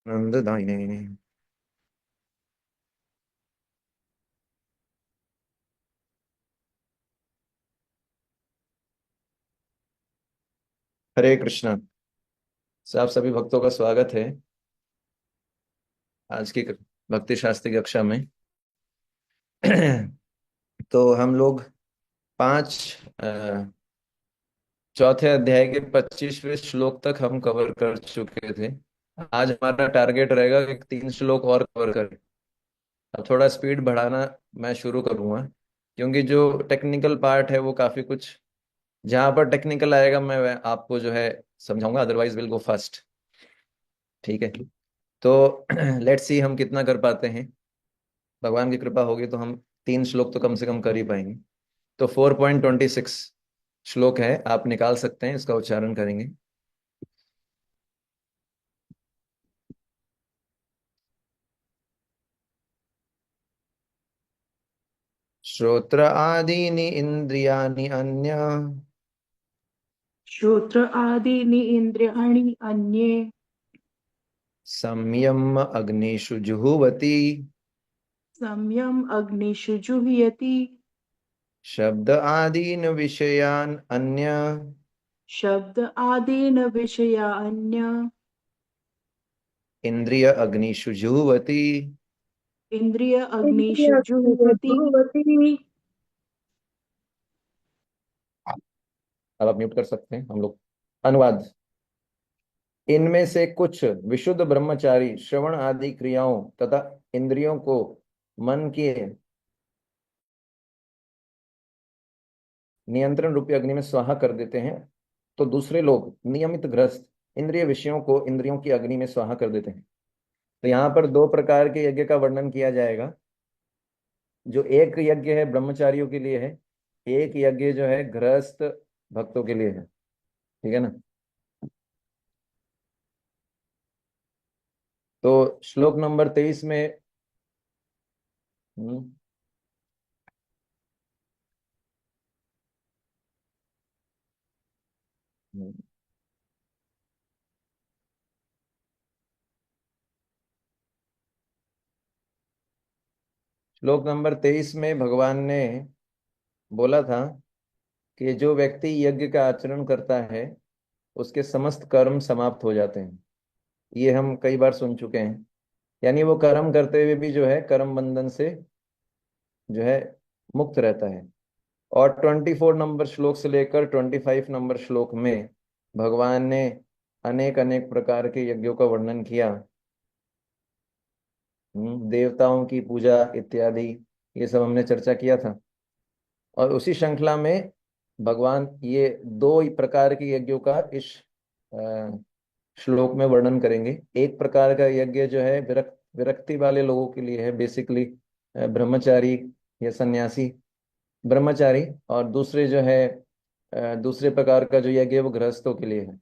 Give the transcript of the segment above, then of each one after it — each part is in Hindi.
नंददायिने। हरे कृष्णा। आप सभी भक्तों का स्वागत है आज की भक्ति शास्त्री कक्षा में। तो हम लोग पांच चौथे अध्याय के 25वें श्लोक तक हम कवर कर चुके थे। आज हमारा टारगेट रहेगा कि 3 श्लोक और कवर करें। अब थोड़ा स्पीड बढ़ाना मैं शुरू करूंगा, क्योंकि जो टेक्निकल पार्ट है वो काफी कुछ, जहां पर टेक्निकल आएगा मैं आपको जो है समझाऊंगा, अदरवाइज विल गो फास्ट। ठीक है। तो लेट्स सी हम कितना कर पाते हैं। भगवान की कृपा होगी तो हम 3 श्लोक तो कम से कम कर ही पाएंगे। तो 4.26 श्लोक है, आप निकाल सकते हैं, इसका उच्चारण करेंगे। श्रोत्र आदीनि इंद्रियाणि अन्य श्रोत्र आदीनि इन्द्रियाणि अन्ये संयम अग्निषु जुहुवति। संयम अग्निषु जुह्यति। शब्द आदीन विषयान अन्य शब्द आदीन विषया अन्य इंद्रिय अग्निषु जुहुवति। इन्द्रिय अग्निषु जुह्वति। अब आप म्यूट कर सकते हैं हम लोग। अनुवाद। इनमें से कुछ विशुद्ध ब्रह्मचारी श्रवण आदि क्रियाओं तथा इंद्रियों को मन के नियंत्रण रूपी अग्नि में स्वाहा कर देते हैं, तो दूसरे लोग नियमित गृहस्थ इंद्रिय विषयों को इंद्रियों की अग्नि में स्वाहा कर देते हैं। तो यहाँ पर 2 प्रकार के यज्ञ का वर्णन किया जाएगा। जो एक यज्ञ है ब्रह्मचारियों के लिए है, एक यज्ञ जो है गृहस्थ भक्तों के लिए है। ठीक है ना। तो श्लोक नंबर 23 में हम्म, हम्म, श्लोक नंबर 23 में भगवान ने बोला था कि जो व्यक्ति यज्ञ का आचरण करता है उसके समस्त कर्म समाप्त हो जाते हैं। ये हम कई बार सुन चुके हैं। यानी वो कर्म करते हुए भी जो है कर्म बंधन से जो है मुक्त रहता है। और 24 नंबर श्लोक से लेकर 25 नंबर श्लोक में भगवान ने अनेक अनेक प्रकार के यज्ञों का वर्णन किया। देवताओं की पूजा इत्यादि, ये सब हमने चर्चा किया था। और उसी श्रृंखला में भगवान ये 2 ही प्रकार के यज्ञों का इस अ, श्लोक में वर्णन करेंगे। एक प्रकार का यज्ञ जो है विरक्ति वाले लोगों के लिए है, बेसिकली ब्रह्मचारी या सन्यासी ब्रह्मचारी। और दूसरे जो है दूसरे प्रकार का जो यज्ञ है वो गृहस्थों के लिए है।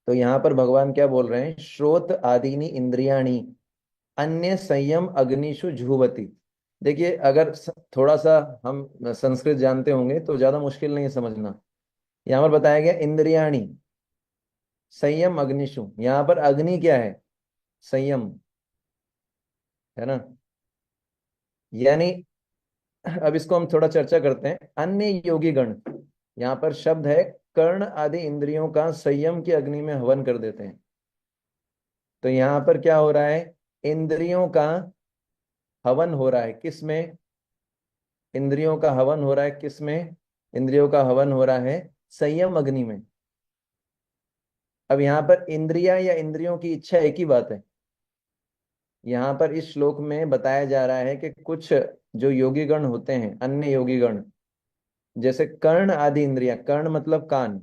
तो यहाँ पर भगवान क्या बोल रहे हैं, श्रोत आदीनि इंद्रियाणी अन्य संयम अग्निषु जुहवती। देखिए, अगर थोड़ा सा हम संस्कृत जानते होंगे तो ज्यादा मुश्किल नहीं है समझना। यहाँ पर बताया गया इंद्रियाणी संयम अग्निशु, यहाँ पर अग्नि क्या है, संयम, है ना। यानी अब इसको हम थोड़ा चर्चा करते हैं। अन्य योगी गण, यहाँ पर शब्द है, कर्ण आदि इंद्रियों का संयम की अग्नि में हवन कर देते हैं। तो यहाँ पर क्या हो रहा है, इंद्रियों का हवन हो रहा है किस में, इंद्रियों का हवन हो रहा है किस में, इंद्रियों का हवन हो रहा है संयम अग्नि में। अब यहाँ पर इंद्रिया या इंद्रियों की इच्छा एक ही बात है। यहाँ पर इस श्लोक में बताया जा रहा है कि कुछ जो योगी गण होते हैं, अन्य योगी गण, जैसे कर्ण आदि इंद्रियां, कर्ण मतलब कान,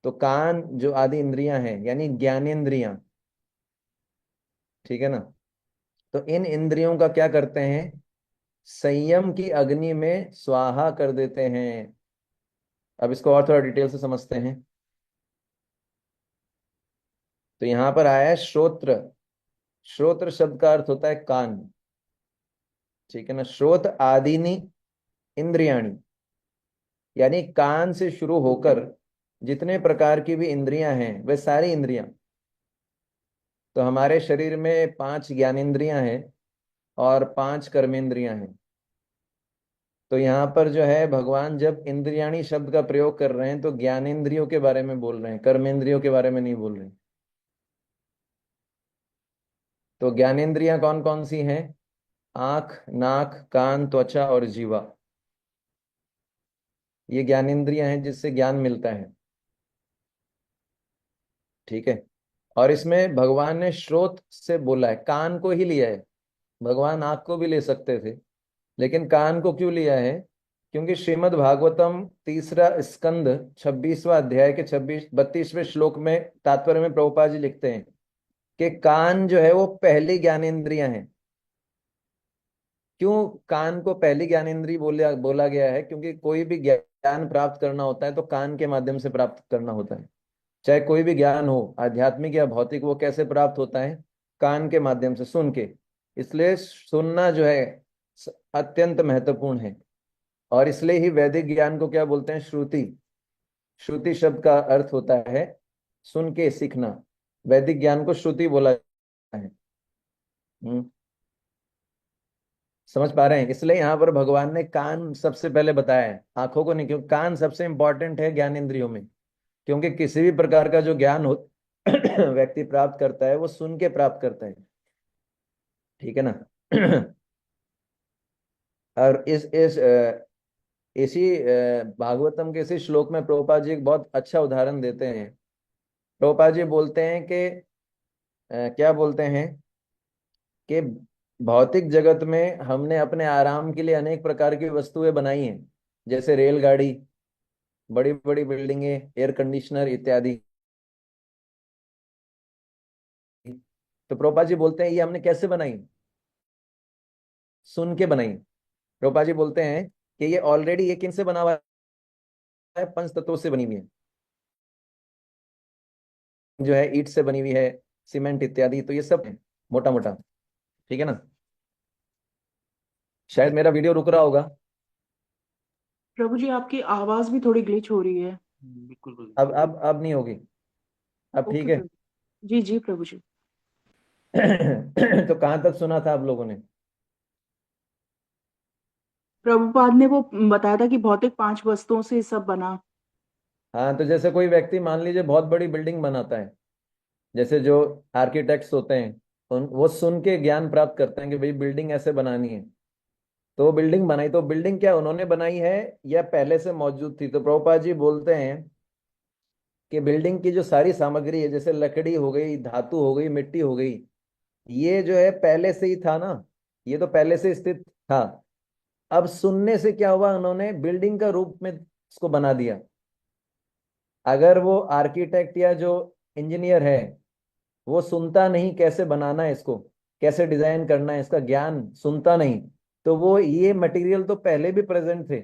तो कान जो आदि इंद्रियां हैं यानी ज्ञानेंद्रियां, ठीक है ना। तो इन इंद्रियों का क्या करते हैं, संयम की अग्नि में स्वाहा कर देते हैं। अब इसको और थोड़ा डिटेल से समझते हैं। तो यहाँ पर आया है श्रोत्र। श्रोत्र शब्द का अर्थ होता है कान, ठीक है ना। श्रोत आदिनी इंद्रियाणी, यानी कान से शुरू होकर जितने प्रकार की भी इंद्रियां हैं वे सारी इंद्रियां तो हमारे शरीर में 5 ज्ञानेंद्रियां हैं और 5 कर्मेंद्रियां हैं। तो यहाँ पर जो है भगवान जब इंद्रियाणी शब्द का प्रयोग कर रहे हैं तो ज्ञानेंद्रियों के बारे में बोल रहे हैं, कर्मेंद्रियों के बारे में नहीं बोल रहे हैं। तो ज्ञानेंद्रियां कौन कौन सी हैं? आंख, नाक, कान, त्वचा और जीवा। ये ज्ञानेंद्रियां हैं जिससे ज्ञान मिलता है। ठीक है। और इसमें भगवान ने श्रोत से बोला है, कान को ही लिया है। भगवान आंख को भी ले सकते थे, लेकिन कान को क्यों लिया है? क्योंकि श्रीमद् भागवतम तीसरा स्कंद 26वां अध्याय के 32वें श्लोक में तात्पर्य में प्रभुपाद जी लिखते हैं कि कान जो है वो पहली ज्ञानेंद्रियां हैं। क्यों कान को पहली ज्ञानेंद्रिय बोला बोला गया है? क्योंकि कोई भी ज्ञान प्राप्त करना होता है तो कान के माध्यम से प्राप्त करना होता है। चाहे कोई भी ज्ञान हो, आध्यात्मिक या भौतिक, वो कैसे प्राप्त होता है? कान के माध्यम से, सुन के। इसलिए सुनना जो है अत्यंत महत्वपूर्ण है। और इसलिए ही वैदिक ज्ञान को क्या बोलते हैं? श्रुति। श्रुति शब्द का अर्थ होता है सुन के सीखना। वैदिक ज्ञान को श्रुति बोला जाता है। हम्म, समझ पा रहे हैं? इसलिए यहाँ पर भगवान ने कान सबसे पहले बताया है, आंखों को नहीं, क्योंकि कान सबसे इंपॉर्टेंट है ज्ञान इंद्रियों में। क्योंकि किसी भी प्रकार का जो ज्ञान हो व्यक्ति प्राप्त करता है वो सुन के प्राप्त करता है। ठीक है ना? और इसी भागवतम के इसी श्लोक में प्रभुपाद जी एक बहुत अच्छा उदाहरण देते हैं। प्रभुपाद जी बोलते हैं कि क्या बोलते हैं कि भौतिक जगत में हमने अपने आराम के लिए अनेक प्रकार की वस्तुएं बनाई हैं, जैसे रेलगाड़ी, बड़ी बड़ी बिल्डिंगें, एयर कंडीशनर इत्यादि। तो प्रभुपाद जी बोलते हैं ये हमने कैसे बनाई? सुन के बनाई। प्रभुपाद जी बोलते हैं कि ये ऑलरेडी ये किन से बना हुआ है? पंच तत्वों से बनी हुई है। जो है ईंट से बनी हुई है, सीमेंट इत्यादि, तो ये सब मोटा मोटा। ठीक है ना? शायद मेरा वीडियो रुक रहा होगा। प्रभु जी आपकी आवाज भी थोड़ी ग्लिच हो रही है। बिल्कुल बिल्कुल। अब नहीं होगी। अब ठीक ओके है। प्रभु जी। जी प्रभु जी। तो कहाँ तक सुना था आप लोगों ने? प्रभुपाद ने वो बताया था कि भौतिक 5 वस्तुओं से सब बना। हाँ, तो जैसे कोई व्यक्ति मान लीजिए बहुत बड़ी बिल्डिंग बनाता है, जैसे जो आर्किटेक्ट्स होते हैं, वो सुन के ज्ञान प्राप्त करते हैं कि भाई बिल्डिंग ऐसे बनानी है। तो वो बिल्डिंग बनाई, तो बिल्डिंग क्या उन्होंने बनाई है या पहले से मौजूद थी? तो प्रभुपाद जी बोलते हैं कि बिल्डिंग की जो सारी सामग्री है, जैसे लकड़ी हो गई, धातु हो गई, मिट्टी हो गई, ये जो है पहले से ही था ना। ये तो पहले से स्थित था। अब सुनने से क्या हुआ? उन्होंने बिल्डिंग का रूप में इसको बना दिया। अगर वो आर्किटेक्ट या जो इंजीनियर है वो सुनता नहीं कैसे बनाना है इसको, कैसे डिजाइन करना है, इसका ज्ञान सुनता नहीं, तो वो ये मटेरियल तो पहले भी प्रेजेंट थे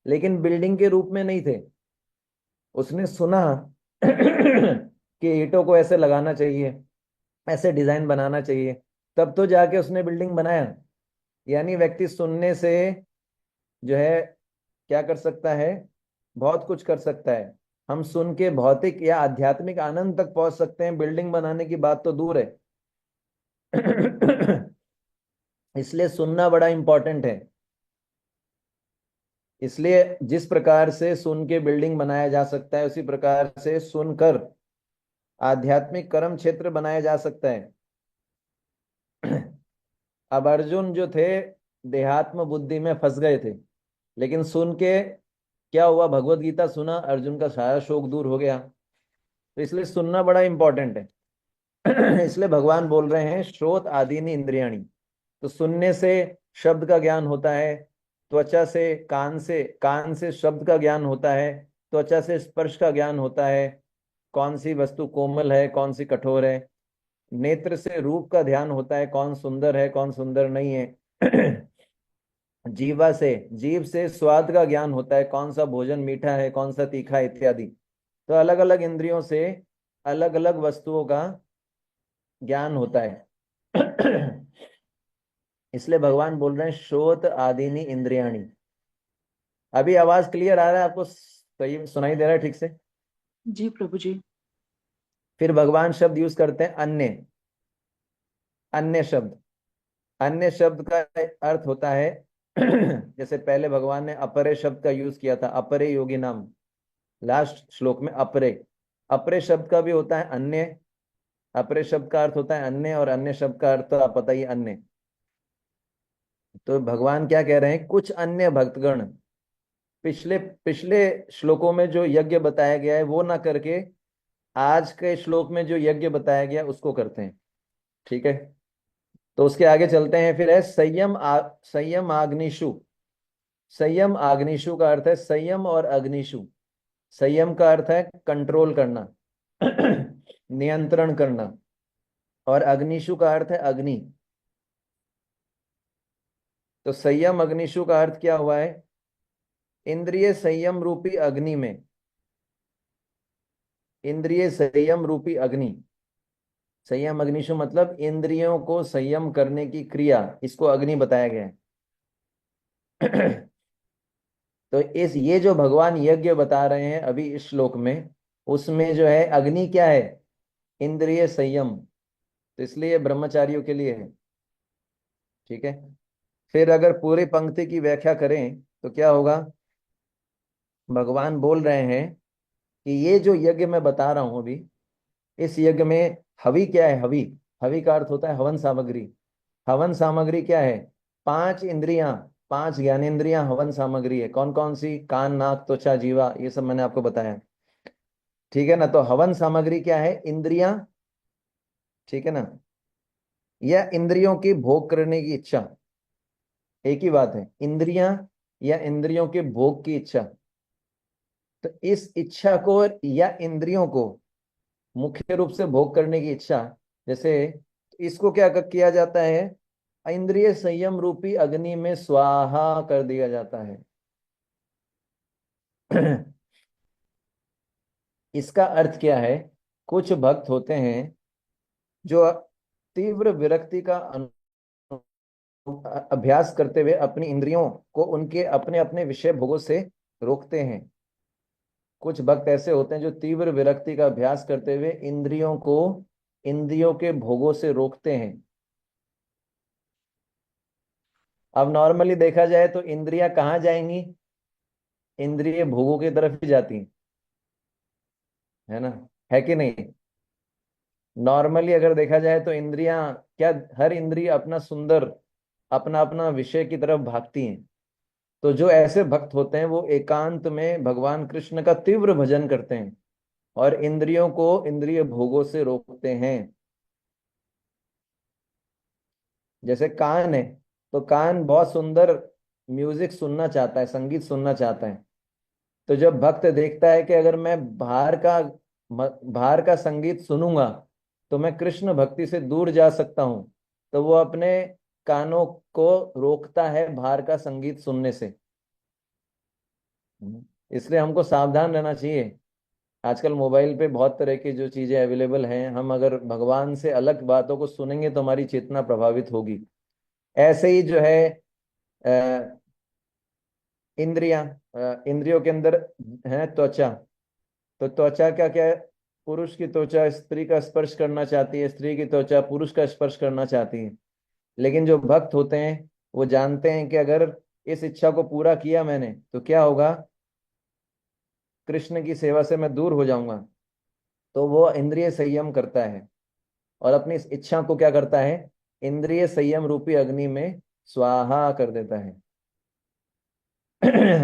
लेकिन बिल्डिंग के रूप में नहीं थे। उसने सुना कि ईंटों को ऐसे लगाना चाहिए, ऐसे डिजाइन बनाना चाहिए, तब तो जाके उसने बिल्डिंग बनाया। यानी व्यक्ति सुनने से जो है क्या कर सकता है? बहुत कुछ कर सकता है। हम सुन के भौतिक या आध्यात्मिक आनंद तक पहुंच सकते हैं, बिल्डिंग बनाने की बात तो दूर है। इसलिए सुनना बड़ा इंपॉर्टेंट है। इसलिए जिस प्रकार से सुन के बिल्डिंग बनाया जा सकता है, उसी प्रकार से सुनकर आध्यात्मिक कर्म क्षेत्र बनाया जा सकता है। अब अर्जुन जो थे देहात्म बुद्धि में फंस गए थे, लेकिन सुन के क्या हुआ? भगवत गीता सुना, अर्जुन का सारा शोक दूर हो गया। तो इसलिए सुनना बड़ा इंपॉर्टेंट है। इसलिए भगवान बोल रहे हैं श्रोत आदीनि इंद्रियाणी। तो सुनने से शब्द का ज्ञान होता है, त्वचा से, कान से शब्द का ज्ञान होता है, त्वचा से स्पर्श का ज्ञान होता है, कौन सी वस्तु कोमल है कौन सी कठोर है, नेत्र से रूप का ध्यान होता है, कौन सुंदर है कौन सुंदर नहीं है। जीव से स्वाद का ज्ञान होता है, कौन सा भोजन मीठा है कौन सा तीखा है इत्यादि। तो अलग अलग इंद्रियों से अलग अलग वस्तुओं का ज्ञान होता है। इसलिए भगवान बोल रहे हैं श्रोत आदिनी इंद्रियाणी। अभी आवाज क्लियर आ रहा है आपको? सही सुनाई दे रहा है ठीक से? जी प्रभु जी। फिर भगवान शब्द यूज करते हैं अन्य। अन्य शब्द, अन्य शब्द का अर्थ होता है जैसे पहले भगवान ने अपरे शब्द का यूज किया था, अपरे योगी नाम, लास्ट श्लोक में अपरे। अपरे शब्द का भी होता है अन्य, अपरे शब्द का अर्थ होता है अन्य, और अन्य शब्द का अर्थ तो आप पता ही है, अन्य। तो भगवान क्या कह रहे हैं, कुछ अन्य भक्तगण पिछले पिछले श्लोकों में जो यज्ञ बताया गया है वो ना करके आज के श्लोक में जो यज्ञ बताया गया उसको करते हैं। ठीक है, तो उसके आगे चलते हैं। फिर है संयम आग्निशु। संयम आग्निशु का अर्थ है संयम और अग्निशु। संयम का अर्थ है कंट्रोल करना नियंत्रण करना, और अग्निशु का अर्थ है अग्नि। तो संयम अग्निशु का अर्थ क्या हुआ है, इंद्रिय संयम रूपी अग्नि में, इंद्रिय संयम रूपी अग्नि। संयम अग्निशु मतलब इंद्रियों को संयम करने की क्रिया, इसको अग्नि बताया गया है तो इस ये जो भगवान यज्ञ बता रहे हैं अभी इस श्लोक में, उसमें जो है अग्नि क्या है, इंद्रिय संयम। तो इसलिए ब्रह्मचारियों के लिए है। ठीक है, फिर अगर पूरी पंक्ति की व्याख्या करें तो क्या होगा, भगवान बोल रहे हैं कि ये जो यज्ञ मैं बता रहा हूं अभी, इस यज्ञ में हवि क्या है, हवि, हवि का अर्थ होता है हवन सामग्री। हवन सामग्री क्या है, पांच इंद्रियां, पांच ज्ञानेंद्रियां हवन सामग्री है। कौन कौन सी, कान नाक त्वचा जीवा, ये सब मैंने आपको बताया। ठीक है ना, तो हवन सामग्री क्या है, इंद्रियां। ठीक है ना, या इंद्रियों की भोग करने की इच्छा, एक ही बात है, इंद्रियां या इंद्रियों के भोग की इच्छा। तो इस इच्छा को या इंद्रियों को मुख्य रूप से भोग करने की इच्छा, जैसे इसको क्या किया जाता है, इंद्रिय संयम रूपी अग्नि में स्वाहा कर दिया जाता है इसका अर्थ क्या है, कुछ भक्त होते हैं जो तीव्र विरक्ति का अभ्यास करते हुए अपनी इंद्रियों को उनके अपने अपने विषय भोगों से रोकते हैं। कुछ भक्त ऐसे होते हैं जो तीव्र विरक्ति का अभ्यास करते हुए इंद्रियों को इंद्रियों के भोगों से रोकते हैं। अब नॉर्मली देखा जाए तो इंद्रियां कहाँ जाएंगी, इंद्रिय भोगों की तरफ ही जाती हैं, है ना, है कि नहीं। नॉर्मली अगर देखा जाए तो इंद्रियां क्या, हर इंद्रिय अपना सुंदर, अपना अपना विषय की तरफ भागती हैं। तो जो ऐसे भक्त होते हैं वो एकांत में भगवान कृष्ण का तीव्र भजन करते हैं और इंद्रियों को इंद्रिय भोगों से रोकते हैं। जैसे कान है, तो कान बहुत सुंदर म्यूजिक सुनना चाहता है, संगीत सुनना चाहता है। तो जब भक्त देखता है कि अगर मैं बाहर का संगीत सुनूंगा तो मैं कृष्ण भक्ति से दूर जा सकता हूं, तो वो अपने कानों को रोकता है बाहर का संगीत सुनने से। इसलिए हमको सावधान रहना चाहिए। आजकल मोबाइल पे बहुत तरह की जो चीजें अवेलेबल हैं, हम अगर भगवान से अलग बातों को सुनेंगे तो हमारी चेतना प्रभावित होगी। ऐसे ही जो है इंद्रियां, इंद्रियों के अंदर है त्वचा। तो त्वचा क्या क्या है, पुरुष की त्वचा स्त्री का स्पर्श करना चाहती है, स्त्री की त्वचा पुरुष का स्पर्श करना चाहती है। लेकिन जो भक्त होते हैं वो जानते हैं कि अगर इस इच्छा को पूरा किया मैंने तो क्या होगा, कृष्ण की सेवा से मैं दूर हो जाऊंगा। तो वो इंद्रिय संयम करता है और अपनी इस इच्छा को क्या करता है, इंद्रिय संयम रूपी अग्नि में स्वाहा कर देता है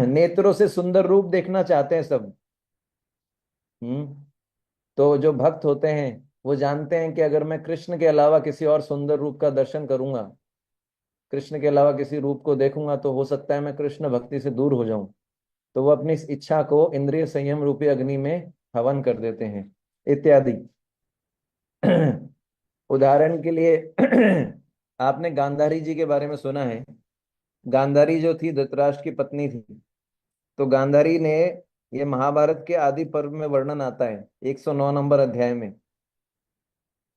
नेत्रों से सुंदर रूप देखना चाहते हैं सब। हम्म, तो जो भक्त होते हैं वो जानते हैं कि अगर मैं कृष्ण के अलावा किसी और सुंदर रूप का दर्शन करूंगा, कृष्ण के अलावा किसी रूप को देखूंगा, तो हो सकता है मैं कृष्ण भक्ति से दूर हो जाऊं। तो वो अपनी इस इच्छा को इंद्रिय संयम रूपी अग्नि में हवन कर देते हैं, इत्यादि उदाहरण के लिए आपने गांधारी जी के बारे में सुना है। गांधारी जो थी धृतराष्ट्र की पत्नी थी। तो गांधारी ने, ये महाभारत के आदि पर्व में वर्णन आता है 109 नंबर अध्याय में।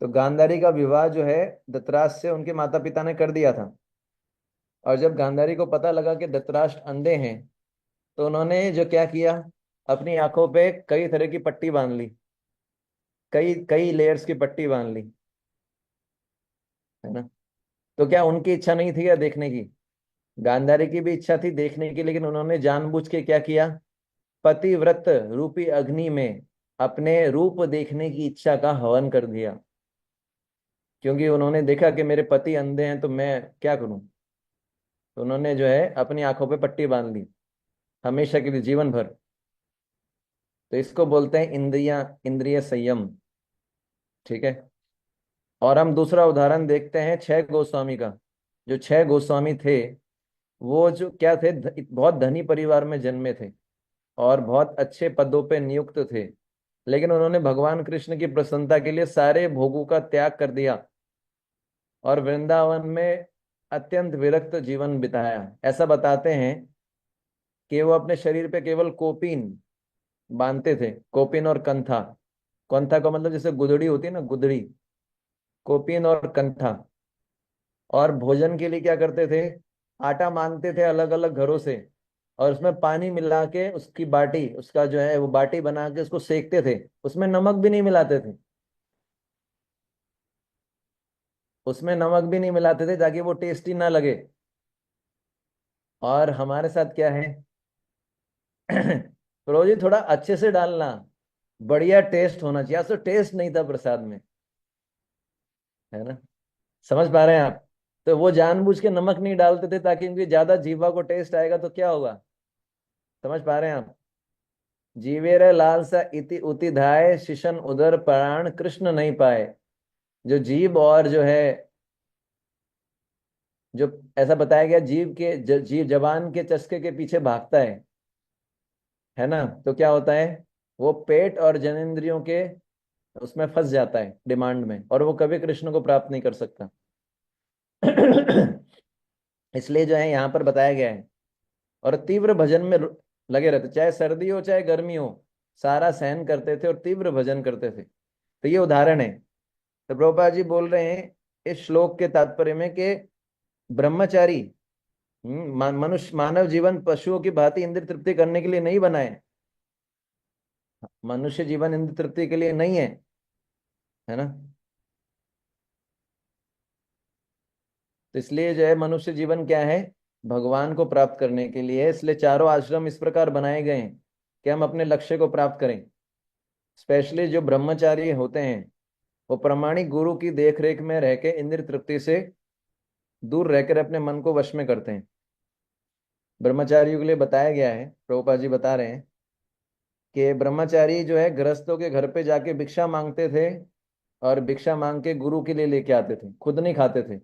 तो गांधारी का विवाह जो है धृतराष्ट्र से उनके माता पिता ने कर दिया था। और जब गांधारी को पता लगा कि धृतराष्ट्र अंधे हैं, तो उन्होंने जो क्या किया, अपनी आंखों पे कई तरह की पट्टी बांध ली, कई कई लेयर्स की पट्टी बांध ली, है ना। तो क्या उनकी इच्छा नहीं थी क्या देखने की? गांधारी की भी इच्छा थी देखने की, लेकिन उन्होंने जानबूझ के क्या किया, पतिव्रत रूपी अग्नि में अपने रूप देखने की इच्छा का हवन कर दिया। क्योंकि उन्होंने देखा कि मेरे पति अंधे हैं तो मैं क्या करूं। तो उन्होंने जो है अपनी आंखों पे पट्टी बांध ली, हमेशा के लिए, जीवन भर। तो इसको बोलते हैं इंद्रिय संयम। ठीक है। और हम दूसरा उदाहरण देखते हैं छह गोस्वामी का। जो छह गोस्वामी थे, वो जो क्या थे, बहुत धनी परिवार में जन्मे थे और बहुत अच्छे पदों पे नियुक्त थे। लेकिन उन्होंने भगवान कृष्ण की प्रसन्नता के लिए सारे भोगों का त्याग कर दिया और वृंदावन में अत्यंत विरक्त जीवन बिताया। ऐसा बताते हैं कि वो अपने शरीर पे केवल कोपीन बांधते थे, कोपीन और कंथा। कंथा का मतलब जैसे गुदड़ी होती है ना, गुदड़ी, कोपीन और कंथा। और भोजन के लिए क्या करते थे, आटा मांगते थे अलग अलग घरों से, और उसमें पानी मिला के उसकी बाटी, उसका जो है वो बाटी बना के उसको सेकते थे। उसमें नमक भी नहीं मिलाते थे, उसमें नमक भी नहीं मिलाते थे ताकि वो टेस्टी ना लगे। और हमारे साथ क्या है, प्रभु जी थोड़ा अच्छे से डालना, बढ़िया टेस्ट होना चाहिए। आज तो टेस्ट नहीं था प्रसाद में, है ना। समझ पा रहे हैं आप? तो वो जानबूझ के नमक नहीं डालते थे ताकि उनकी ज्यादा जीवा को टेस्ट आएगा तो क्या होगा। समझ पा रहे हैं आप? जीवेर लालसा इति उति धाय, शिशन उदर प्राण कृष्ण नहीं पाए। जो जीव और जो है, जो ऐसा बताया गया, जीव के जीव जबान के चस्के के पीछे भागता है ना, तो क्या होता है, वो पेट और जनेंद्रियों के उसमें फंस जाता है, डिमांड में, और वो कभी कृष्ण को प्राप्त नहीं कर सकता। इसलिए जो है यहाँ पर बताया गया है। और तीव्र भजन में लगे रहते, चाहे सर्दी हो चाहे गर्मी हो, सारा सहन करते थे और तीव्र भजन करते थे। तो ये उदाहरण है। तो प्रभुपाद जी बोल रहे हैं इस श्लोक के तात्पर्य में कि ब्रह्मचारी मनुष्य, मानव जीवन पशुओं की भांति इंद्रिय तृप्ति करने के लिए नहीं बना है। मनुष्य जीवन इंद्रिय तृप्ति के लिए नहीं है ना। तो इसलिए जो है मनुष्य जीवन क्या है, भगवान को प्राप्त करने के लिए है। इसलिए चारों आश्रम इस प्रकार बनाए गए हैं कि हम अपने लक्ष्य को प्राप्त करें। स्पेशली जो ब्रह्मचारी होते हैं, वो प्रामाणिक गुरु की देख रेख में रह के इंद्रिय तृप्ति से दूर रहकर अपने मन को वश में करते हैं। ब्रह्मचारियों के लिए बताया गया है, प्रभुपाद जी बता रहे हैं कि ब्रह्मचारी जो है गृहस्थों के घर पे जाके भिक्षा मांगते थे, और भिक्षा मांग के गुरु के लिए लेके आते थे, खुद नहीं खाते थे।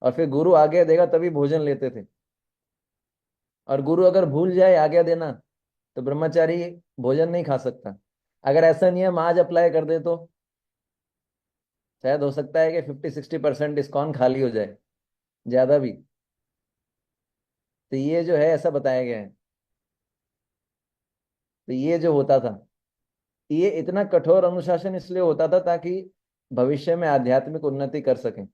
और फिर गुरु आज्ञा देगा तभी भोजन लेते थे। और गुरु अगर भूल जाए आज्ञा देना तो ब्रह्मचारी भोजन नहीं खा सकता। अगर ऐसा नियम आज अप्लाई कर दे तो शायद हो सकता है कि 50-60% डिस्काउंट खाली हो जाए, ज्यादा भी। तो ये जो है ऐसा बताया गया है। तो ये जो होता था, ये इतना कठोर अनुशासन इसलिए होता था ताकि भविष्य में आध्यात्मिक उन्नति कर सकें।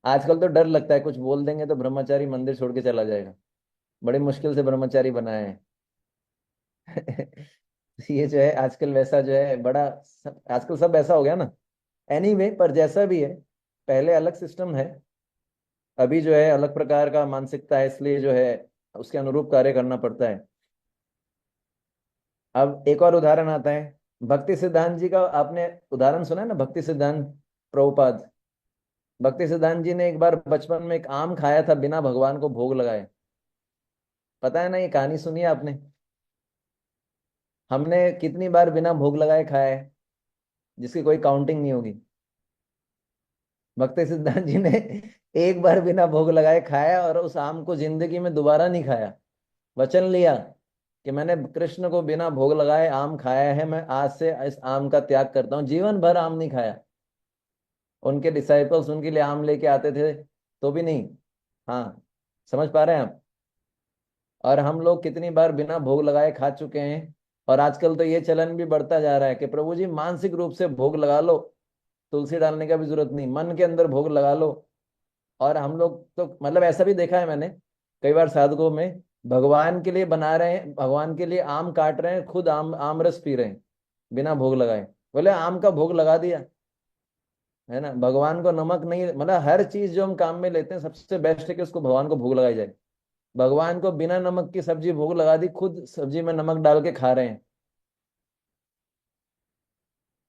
आजकल तो डर लगता है, कुछ बोल देंगे तो ब्रह्मचारी मंदिर छोड़ के चला जाएगा। बड़ी मुश्किल से ब्रह्मचारी बनाए हैं। ये जो है आजकल वैसा जो है बड़ा आजकल सब ऐसा हो गया ना। एनीवे, पर जैसा भी है, पहले अलग सिस्टम है, अभी जो है अलग प्रकार का मानसिकता है, इसलिए जो है उसके अनुरूप कार्य करना पड़ता है। अब एक और उदाहरण आता है, भक्ति सिद्धांत जी का। आपने उदाहरण सुना है ना, भक्ति सिद्धांत प्रभुपाद। भक्ति सिद्धांत जी ने एक बार बचपन में एक आम खाया था बिना भगवान को भोग लगाए। पता है ना, ये कहानी सुनी है आपने? हमने कितनी बार बिना भोग लगाए खाया है, जिसकी कोई काउंटिंग नहीं होगी। भक्ति सिद्धांत जी ने एक बार बिना भोग लगाए खाया और उस आम को जिंदगी में दोबारा नहीं खाया। वचन लिया कि मैंने कृष्ण को बिना भोग लगाए आम खाया है, मैं आज से इस आम का त्याग करता हूँ। जीवन भर आम नहीं खाया। उनके डिसाइपल्स उनके लिए आम लेके आते थे तो भी नहीं। हाँ, समझ पा रहे हैं आप? और हम लोग कितनी बार बिना भोग लगाए खा चुके हैं। और आजकल तो ये चलन भी बढ़ता जा रहा है कि प्रभु जी मानसिक रूप से भोग लगा लो, तुलसी डालने का भी जरूरत नहीं, मन के अंदर भोग लगा लो। और हम लोग तो मतलब ऐसा भी देखा है मैंने कई बार साधकों में, भगवान के लिए बना रहे हैं, भगवान के लिए आम काट रहे हैं, खुद आम आम रस पी रहे हैं बिना भोग लगाए। बोले आम का भोग लगा दिया, है ना। भगवान को नमक नहीं, मतलब हर चीज जो हम काम में लेते हैं सबसे बेस्ट है कि उसको भगवान को भोग लगाई जाए। भगवान को बिना नमक की सब्जी भोग लगा दी, खुद सब्जी में नमक डाल के खा रहे हैं।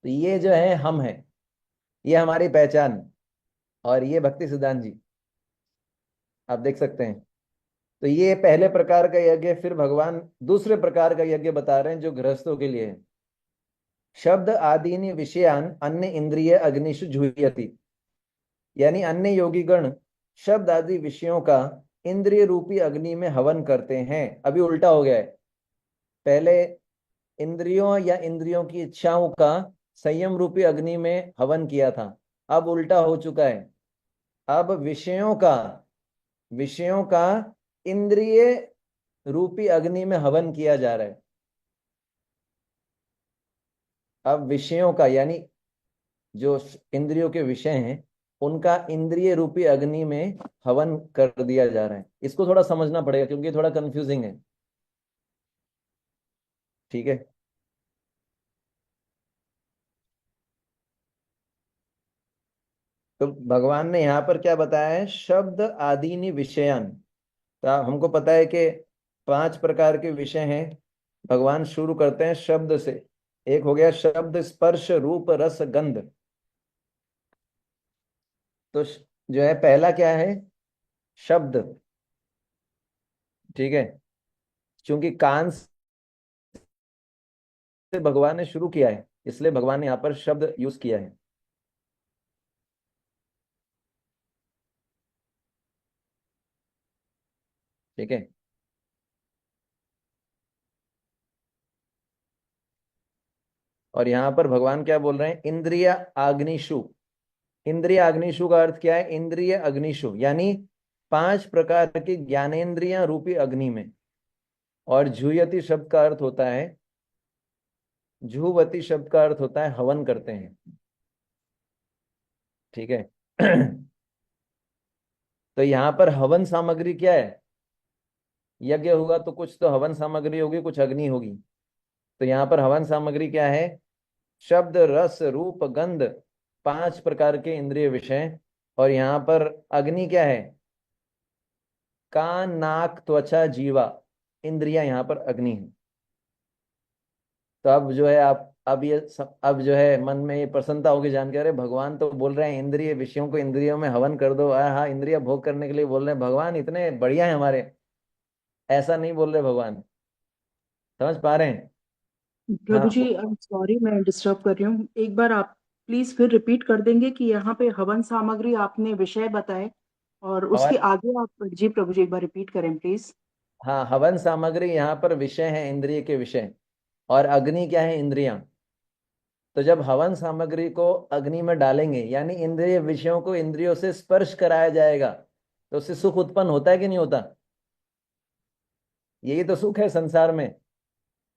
तो ये जो है हम हैं, ये हमारी पहचान। और ये भक्ति सिद्धांत जी, आप देख सकते हैं। तो ये पहले प्रकार का यज्ञ। फिर भगवान दूसरे प्रकार का यज्ञ बता रहे हैं जो गृहस्थों के लिए है। शब्द आदीनि विषयान अन्य इंद्रिय अग्निषु जुह्यति। यानी अन्य योगी गण शब्द आदि विषयों का इंद्रिय रूपी अग्नि में हवन करते हैं। अभी उल्टा हो गया है। पहले इंद्रियों या इंद्रियों की इच्छाओं का संयम रूपी अग्नि में हवन किया था। अब उल्टा हो चुका है। अब विषयों का इंद्रिय रूपी अग्नि में हवन किया जा रहा है। अब विषयों का यानी जो इंद्रियों के विषय हैं उनका इंद्रिय रूपी अग्नि में हवन कर दिया जा रहा है। इसको थोड़ा समझना पड़ेगा क्योंकि ये थोड़ा कंफ्यूजिंग है। ठीक है। तो भगवान ने यहाँ पर क्या बताया है, शब्द आदीनि विषयान। तो हमको पता है कि 5 प्रकार के विषय हैं। भगवान शुरू करते हैं शब्द से। एक हो गया शब्द, स्पर्श, रूप, रस, गंध। तो जो है पहला क्या है, शब्द। ठीक है। क्योंकि कान से भगवान ने शुरू किया है इसलिए भगवान ने यहाँ पर शब्द यूज किया है। ठीक है। और यहाँ पर भगवान क्या बोल रहे हैं, इंद्रिय आग्निशु। इंद्रिय अग्निशु का अर्थ क्या है, इंद्रिय अग्निशु यानी 5 प्रकार की ज्ञानेन्द्रियां रूपी अग्नि में। और झूयति शब्द का अर्थ होता है, झूवती शब्द का अर्थ होता है हवन करते हैं। ठीक है। तो यहाँ पर हवन सामग्री क्या है, यज्ञ होगा तो कुछ तो हवन सामग्री होगी, कुछ अग्नि होगी। तो यहाँ पर हवन सामग्री क्या है, शब्द, रस, रूप, गंध, 5 प्रकार के इंद्रिय विषय। और यहाँ पर अग्नि क्या है, कान, नाक, त्वचा, जीवा, इंद्रियां यहाँ पर अग्नि है। तो अब जो है आप अब ये अब जो है मन में ये प्रसन्नता होगी जान के, अरे भगवान तो बोल रहे हैं इंद्रिय विषयों को इंद्रियों में हवन कर दो। हाँ, इंद्रिय भोग करने के लिए बोल रहे हैं, भगवान इतने बढ़िया है हमारे। ऐसा नहीं बोल रहे भगवान। समझ पा रहे हैं। प्रभु हाँ। जी, सॉरी मैं डिस्टर्ब कर रही हूँ, एक बार आप प्लीज फिर रिपीट कर देंगे कि यहाँ पे हवन सामग्री आपने विषय बताए, और उसके हवन, आगे आप जी प्रभु जी एक बार रिपीट करें प्लीज। हाँ, हवन सामग्री यहाँ पर विषय है, इंद्रिय के विषय। और अग्नि क्या है, इंद्रियां। तो जब हवन सामग्री को अग्नि में डालेंगे यानी इंद्रिय विषयों को इंद्रियों से स्पर्श कराया जाएगा, तो उससे सुख उत्पन्न होता है कि नहीं होता। यही तो सुख है संसार में।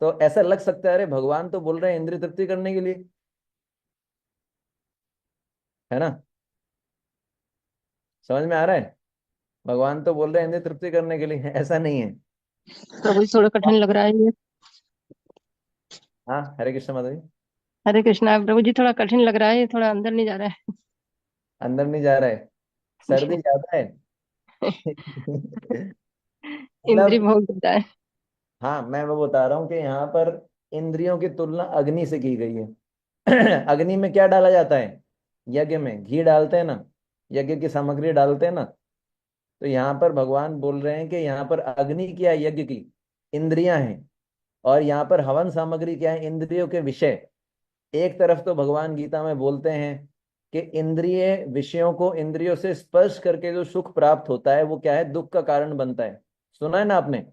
तो ऐसा लग सकता है अरे भगवान तो बोल रहे हैं इंद्रिय तृप्ति करने के लिए, है ना। समझ में आ रहा है। भगवान तो बोल रहे हैं इंद्रिय तृप्ति करने के लिए, ऐसा नहीं है। प्रभु जी थोड़ा कठिन लग रहा है ये। हाँ, हरे कृष्ण माता जी। हरे कृष्णा प्रभु जी, थोड़ा कठिन लग रहा है ये, थोड़ा अंदर नहीं जा रहा है। अंदर नहीं जा रहा है, सर्दी ज्यादा है। इंद्रिय मतलब, भोग देता है। हाँ, मैं वो बता रहा हूँ कि यहाँ पर इंद्रियों की तुलना अग्नि से की गई है। अग्नि में क्या डाला जाता है, यज्ञ में घी डालते हैं ना, यज्ञ की सामग्री डालते हैं ना। तो यहाँ पर भगवान बोल रहे हैं कि यहाँ पर अग्नि क्या है, यज्ञ की इंद्रियां हैं। और यहाँ पर हवन सामग्री क्या है, इंद्रियों के विषय। एक तरफ तो भगवान गीता में बोलते हैं कि इंद्रिय विषयों को इंद्रियों से स्पर्श करके जो सुख प्राप्त होता है वो क्या है, दुख का कारण बनता है। सुना है ना आपने,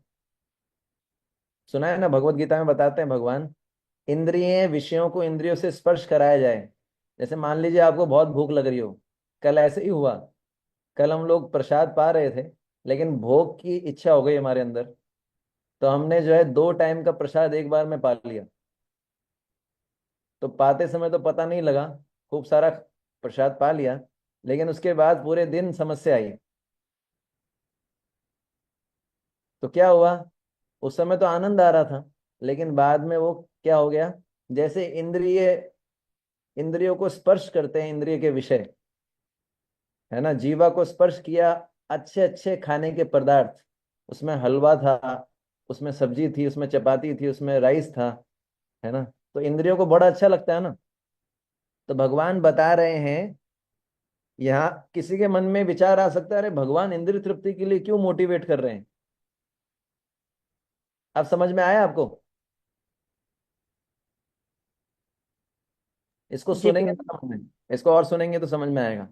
सुना है ना, भगवत गीता में बताते हैं भगवान, इंद्रिय विषयों को इंद्रियों से स्पर्श कराया जाए। जैसे मान लीजिए आपको बहुत भूख लग रही हो, कल ऐसे ही हुआ। कल हम लोग प्रसाद पा रहे थे लेकिन भोग की इच्छा हो गई हमारे अंदर। तो हमने जो है 2 टाइम का प्रसाद एक बार में पा लिया। तो पाते समय तो पता नहीं लगा, खूब सारा प्रसाद पा लिया, लेकिन उसके बाद पूरे दिन समस्या आई। तो क्या हुआ, उस समय तो आनंद आ रहा था लेकिन बाद में वो क्या हो गया, जैसे इंद्रिय इंद्रियों को स्पर्श करते हैं, इंद्रिय के विषय, है ना। जीवा को स्पर्श किया, अच्छे अच्छे खाने के पदार्थ, उसमें हलवा था, उसमें सब्जी थी, उसमें चपाती थी, उसमें राइस था, है ना। तो इंद्रियों को बड़ा अच्छा लगता है ना। तो भगवान बता रहे हैं, यहाँ किसी के मन में विचार आ सकता है, अरे भगवान इंद्रिय तृप्ति के लिए क्यों मोटिवेट कर रहे हैं। अब समझ में आया आपको? इसको जी सुनेंगे प्रभु। तो समझ में, इसको और सुनेंगे तो समझ में आएगा।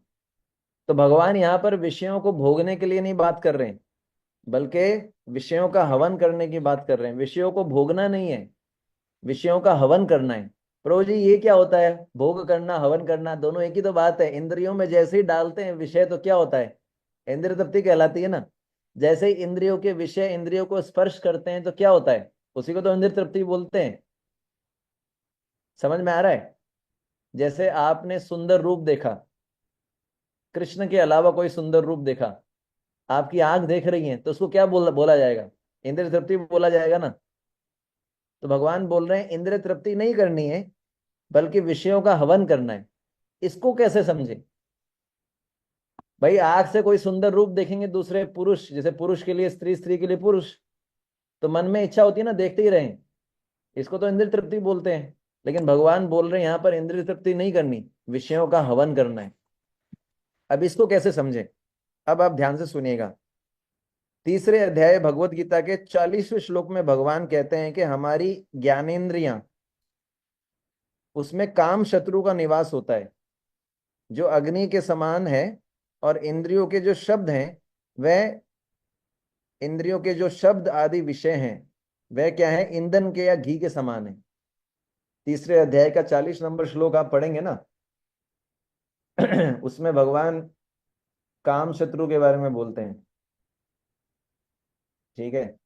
तो भगवान यहाँ पर विषयों को भोगने के लिए नहीं बात कर रहे हैं, बल्कि विषयों का हवन करने की बात कर रहे हैं। विषयों को भोगना नहीं है, विषयों का हवन करना है। प्रभु जी ये क्या होता है? भोग करना, हवन करना, दोनों एक ही तो बात है। इंद्रियों में जैसे ही डालते हैं विषय तो क्या होता है? इंद्रिय तृप्ति कहलाती है ना। जैसे ही इंद्रियों के विषय इंद्रियों को स्पर्श करते हैं तो क्या होता है? उसी को तो इंद्रिय तृप्ति बोलते हैं। समझ में आ रहा है? जैसे आपने सुंदर रूप देखा, कृष्ण के अलावा कोई सुंदर रूप देखा, आपकी आंख देख रही है, तो उसको क्या बोला जाएगा? इंद्रिय तृप्ति बोला जाएगा ना। तो भगवान बोल रहे हैं इंद्रिय तृप्ति नहीं करनी है, बल्कि विषयों का हवन करना है। इसको कैसे समझे? भाई आंख से कोई सुंदर रूप देखेंगे, दूसरे पुरुष, जैसे पुरुष के लिए स्त्री, स्त्री के लिए पुरुष, तो मन में इच्छा होती है ना, देखते ही रहें। इसको तो इंद्रिय तृप्ति बोलते हैं। लेकिन भगवान बोल रहे हैं यहाँ पर इंद्रिय तृप्ति नहीं करनी, विषयों का हवन करना है। अब इसको कैसे समझे? अब आप ध्यान से सुनिएगा। तीसरे अध्याय भगवत गीता के 40वें श्लोक में भगवान कहते हैं कि हमारी ज्ञानेंद्रियां, उसमें काम शत्रु का निवास होता है, जो अग्नि के समान है। और इंद्रियों के जो शब्द हैं, वह इंद्रियों के जो शब्द आदि विषय हैं, वह क्या है? ईंधन के या घी के समान है। तीसरे अध्याय का 40 नंबर श्लोक आप पढ़ेंगे ना, उसमें भगवान काम शत्रु के बारे में बोलते हैं। ठीक है।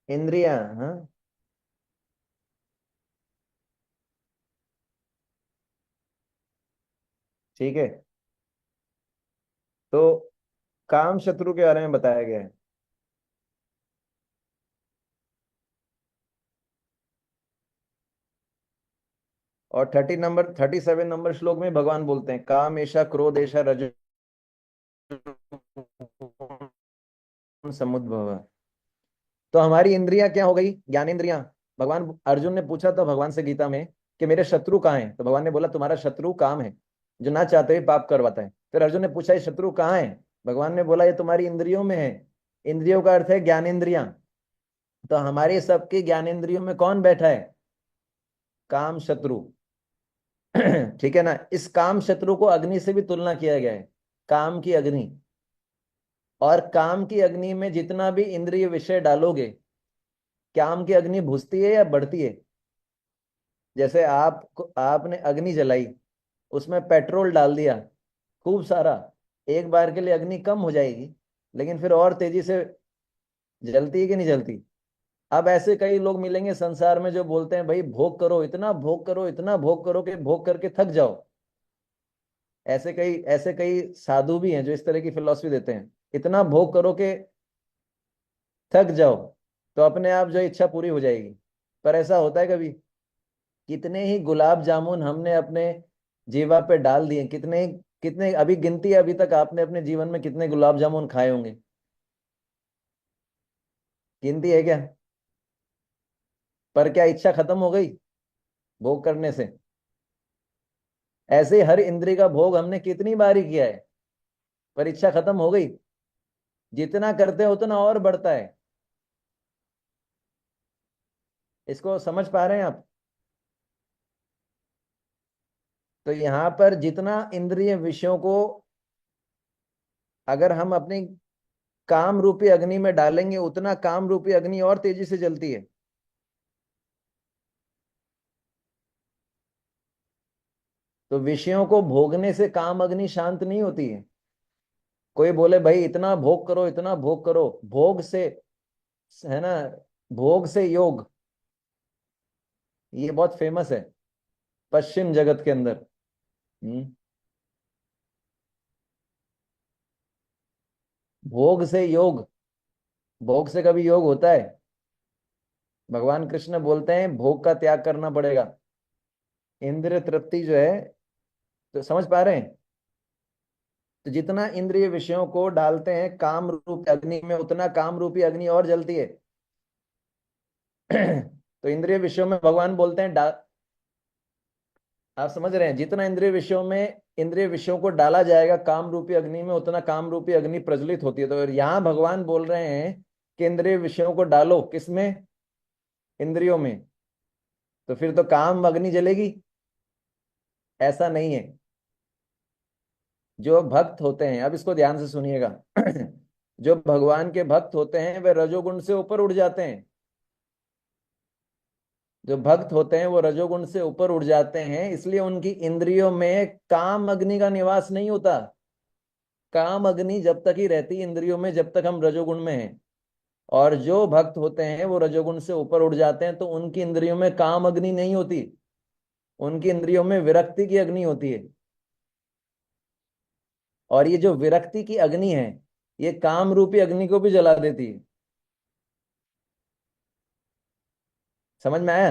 इंद्रियां, हाँ, ठीक है। तो काम शत्रु के बारे में बताया गया है। और 37 नंबर श्लोक में भगवान बोलते हैं काम ऐसा क्रोध ऐसा रज समुद्भव। तो हमारी इंद्रियां क्या हो गई? ज्ञानेंद्रियां। भगवान, अर्जुन ने पूछा था भगवान से गीता में कि मेरे शत्रु कहाँ हैं, तो भगवान ने बोला तुम्हारा शत्रु काम है, जो ना चाहते हुए पाप करवाता है। फिर अर्जुन ने पूछा ये शत्रु कहाँ है? भगवान ने बोला ये तुम्हारी इंद्रियों में है। इंद्रियों का अर्थ है ज्ञानेंद्रियां। तो हमारे सबके ज्ञानेंद्रियों में कौन बैठा है? काम शत्रु। ठीक है ना। इस काम शत्रु को अग्नि से भी तुलना किया गया है, काम की अग्नि। और काम की अग्नि में जितना भी इंद्रिय विषय डालोगे, काम की अग्नि बुझती है या बढ़ती है? जैसे आपने अग्नि जलाई, उसमें पेट्रोल डाल दिया खूब सारा, एक बार के लिए अग्नि कम हो जाएगी, लेकिन फिर और तेजी से जलती है कि नहीं जलती? अब ऐसे कई लोग मिलेंगे संसार में जो बोलते हैं भाई भोग करो, इतना भोग करो, इतना भोग करो कि भोग करके थक जाओ। ऐसे कई साधु भी हैं जो इस तरह की फिलॉसफी देते हैं, इतना भोग करो कि थक जाओ, तो अपने आप जो इच्छा पूरी हो जाएगी। पर ऐसा होता है कभी? कितने ही गुलाब जामुन हमने अपने जीवा पे डाल दिए, कितने कितने, अभी गिनती है अभी तक आपने अपने जीवन में कितने गुलाब जामुन खाए होंगे? गिनती है क्या? पर क्या इच्छा खत्म हो गई भोग करने से? ऐसे ही हर इंद्रिय का भोग हमने कितनी बार ही किया है, पर इच्छा खत्म हो गई। जितना करते हो उतना और बढ़ता है। इसको समझ पा रहे हैं आप? तो यहाँ पर जितना इंद्रिय विषयों को अगर हम अपनी काम रूपी अग्नि में डालेंगे, उतना काम रूपी अग्नि और तेजी से जलती है। तो विषयों को भोगने से काम अग्नि शांत नहीं होती है। कोई बोले भाई इतना भोग करो, इतना भोग करो, भोग से, है ना, भोग से योग, ये बहुत फेमस है पश्चिम जगत के अंदर। हम्म। भोग से योग, भोग से कभी योग होता है? भगवान कृष्ण बोलते हैं भोग का त्याग करना पड़ेगा। इंद्रिय तृप्ति जो है, तो समझ पा रहे हैं? तो जितना इंद्रिय विषयों को डालते हैं काम रूपी अग्नि में, उतना काम रूपी अग्नि और जलती है। तो इंद्रिय विषयों में भगवान बोलते हैं आप समझ रहे हैं, जितना इंद्रिय विषयों में, इंद्रिय विषयों को डाला जाएगा काम रूपी अग्नि में, उतना काम रूपी अग्नि प्रज्वलित होती है। तो यहाँ भगवान बोल रहे हैं कि इंद्रिय विषयों को डालो किसमें? इंद्रियों में। तो फिर तो काम अग्नि जलेगी? ऐसा नहीं है। जो भक्त होते हैं, अब इसको ध्यान से सुनिएगा। जो भगवान के भक्त होते हैं वे रजोगुण से ऊपर उठ जाते हैं। जो भक्त होते हैं वो रजोगुण से ऊपर उठ जाते हैं, इसलिए उनकी इंद्रियों में काम अग्नि का निवास नहीं होता। काम अग्नि जब तक ही रहती है इंद्रियों में, जब तक हम रजोगुण में हैं। और जो भक्त होते हैं वो रजोगुण से ऊपर उठ जाते हैं, तो उनकी इंद्रियों में काम अग्नि नहीं होती, उनकी इंद्रियों में विरक्ति की अग्नि होती है। और ये जो विरक्ति की अग्नि है, ये काम रूपी अग्नि को भी जला देती है। समझ में आया?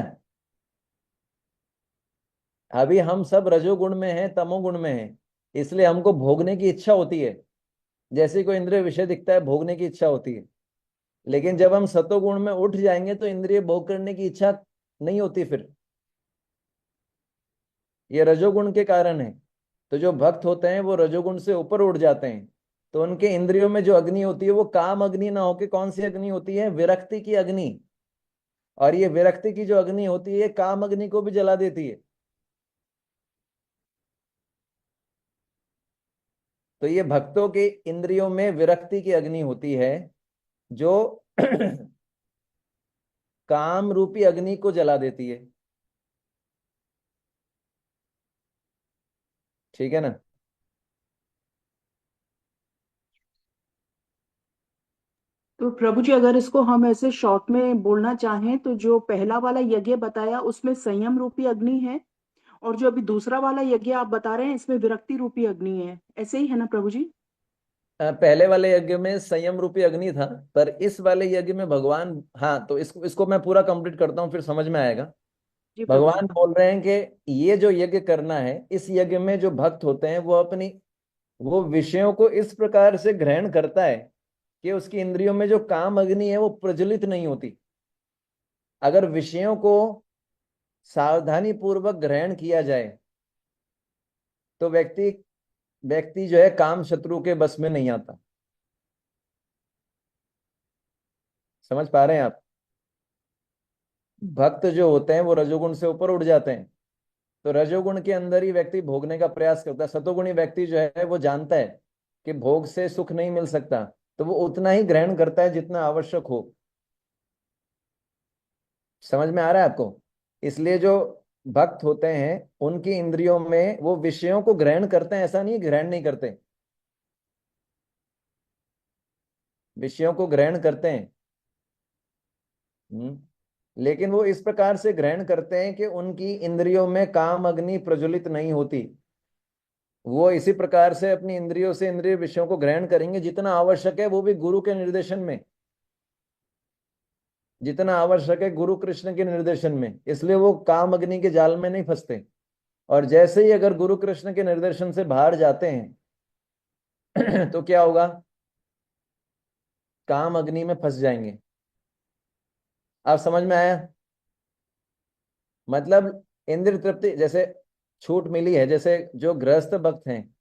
अभी हम सब रजोगुण में हैं, तमोगुण में हैं, इसलिए हमको भोगने की इच्छा होती है। जैसे कोई इंद्रिय विषय दिखता है, भोगने की इच्छा होती है। लेकिन जब हम सतोगुण में उठ जाएंगे तो इंद्रिय भोग करने की इच्छा नहीं होती फिर। ये रजोगुण के कारण है। तो जो भक्त होते हैं वो रजोगुण से ऊपर उठ जाते हैं, तो उनके इंद्रियों में जो अग्नि होती है वो काम अग्नि ना होके कौन सी अग्नि होती है? विरक्ति की अग्नि। और ये विरक्ति की जो अग्नि होती है काम अग्नि को भी जला देती है। तो ये भक्तों के इंद्रियों में विरक्ति की अग्नि होती है, जो काम रूपी अग्नि को जला देती है। ठीक है ना? तो प्रभु जी, अगर इसको हम ऐसे शॉर्ट में बोलना चाहें तो जो पहला वाला यज्ञ बताया उसमें संयम रूपी अग्नि है, और जो अभी दूसरा वाला यज्ञ आप बता रहे हैं इसमें विरक्ति रूपी अग्नि है, ऐसे ही है ना प्रभु जी? पहले वाले यज्ञ में संयम रूपी अग्नि था, पर इस वाले यज्ञ में भगवान, हाँ तो इसको मैं पूरा कंप्लीट करता हूँ फिर समझ में आएगा। जी प्रभु जी। भगवान बोल रहे हैं कि ये जो यज्ञ करना है, इस यज्ञ में जो भक्त होते हैं वो अपनी, वो विषयों को इस प्रकार से ग्रहण करता है कि उसकी इंद्रियों में जो काम अग्नि है वो प्रज्वलित नहीं होती। अगर विषयों को सावधानी पूर्वक ग्रहण किया जाए तो व्यक्ति व्यक्ति जो है काम शत्रु के बस में नहीं आता। समझ पा रहे हैं आप? भक्त जो होते हैं वो रजोगुण से ऊपर उठ जाते हैं, तो रजोगुण के अंदर ही व्यक्ति भोगने का प्रयास करता है। सतोगुणी व्यक्ति जो है वो जानता है कि भोग से सुख नहीं मिल सकता, तो वो उतना ही ग्रहण करता है जितना आवश्यक हो। समझ में आ रहा है आपको? इसलिए जो भक्त होते हैं उनकी इंद्रियों में वो विषयों को ग्रहण करते हैं, ऐसा नहीं ग्रहण नहीं करते, विषयों को ग्रहण करते हैं। लेकिन वो इस प्रकार से ग्रहण करते हैं कि उनकी इंद्रियों में काम अग्नि प्रज्वलित नहीं होती। वो इसी प्रकार से अपनी इंद्रियों से इंद्रिय विषयों को ग्रहण करेंगे जितना आवश्यक है, वो भी गुरु के निर्देशन में। जितना आवश्यक है गुरु कृष्ण के निर्देशन में, इसलिए वो काम अग्नि के जाल में नहीं फंसते। और जैसे ही अगर गुरु कृष्ण के निर्देशन से बाहर जाते हैं तो क्या होगा? काम अग्नि में फंस जाएंगे। आप समझ में आया? मतलब इंद्रिय तृप्ति जैसे छूट मिली है, जैसे जो गृहस्थ भक्त हैं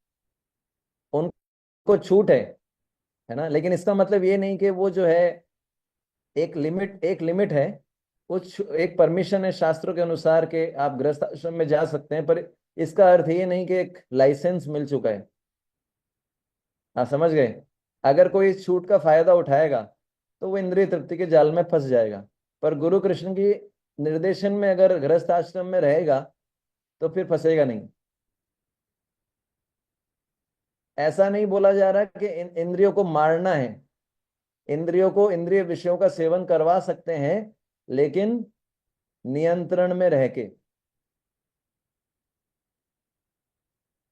उनको छूट है ना, लेकिन इसका मतलब ये नहीं कि वो जो है, एक लिमिट है, कुछ एक परमिशन है शास्त्रों के अनुसार के आप गृहस्थ आश्रम में जा सकते हैं, पर इसका अर्थ ये नहीं कि एक लाइसेंस मिल चुका है। आप समझ गए? अगर कोई इस छूट का फायदा उठाएगा तो वो इंद्रिय तृप्ति के जाल में फंस जाएगा। पर गुरु कृष्ण की निर्देशन में अगर गृहस्थ आश्रम में रहेगा तो फिर फंसेगा नहीं। ऐसा नहीं बोला जा रहा कि इंद्रियों को मारना है। इंद्रियों को इंद्रिय विषयों का सेवन करवा सकते हैं, लेकिन नियंत्रण में रह के,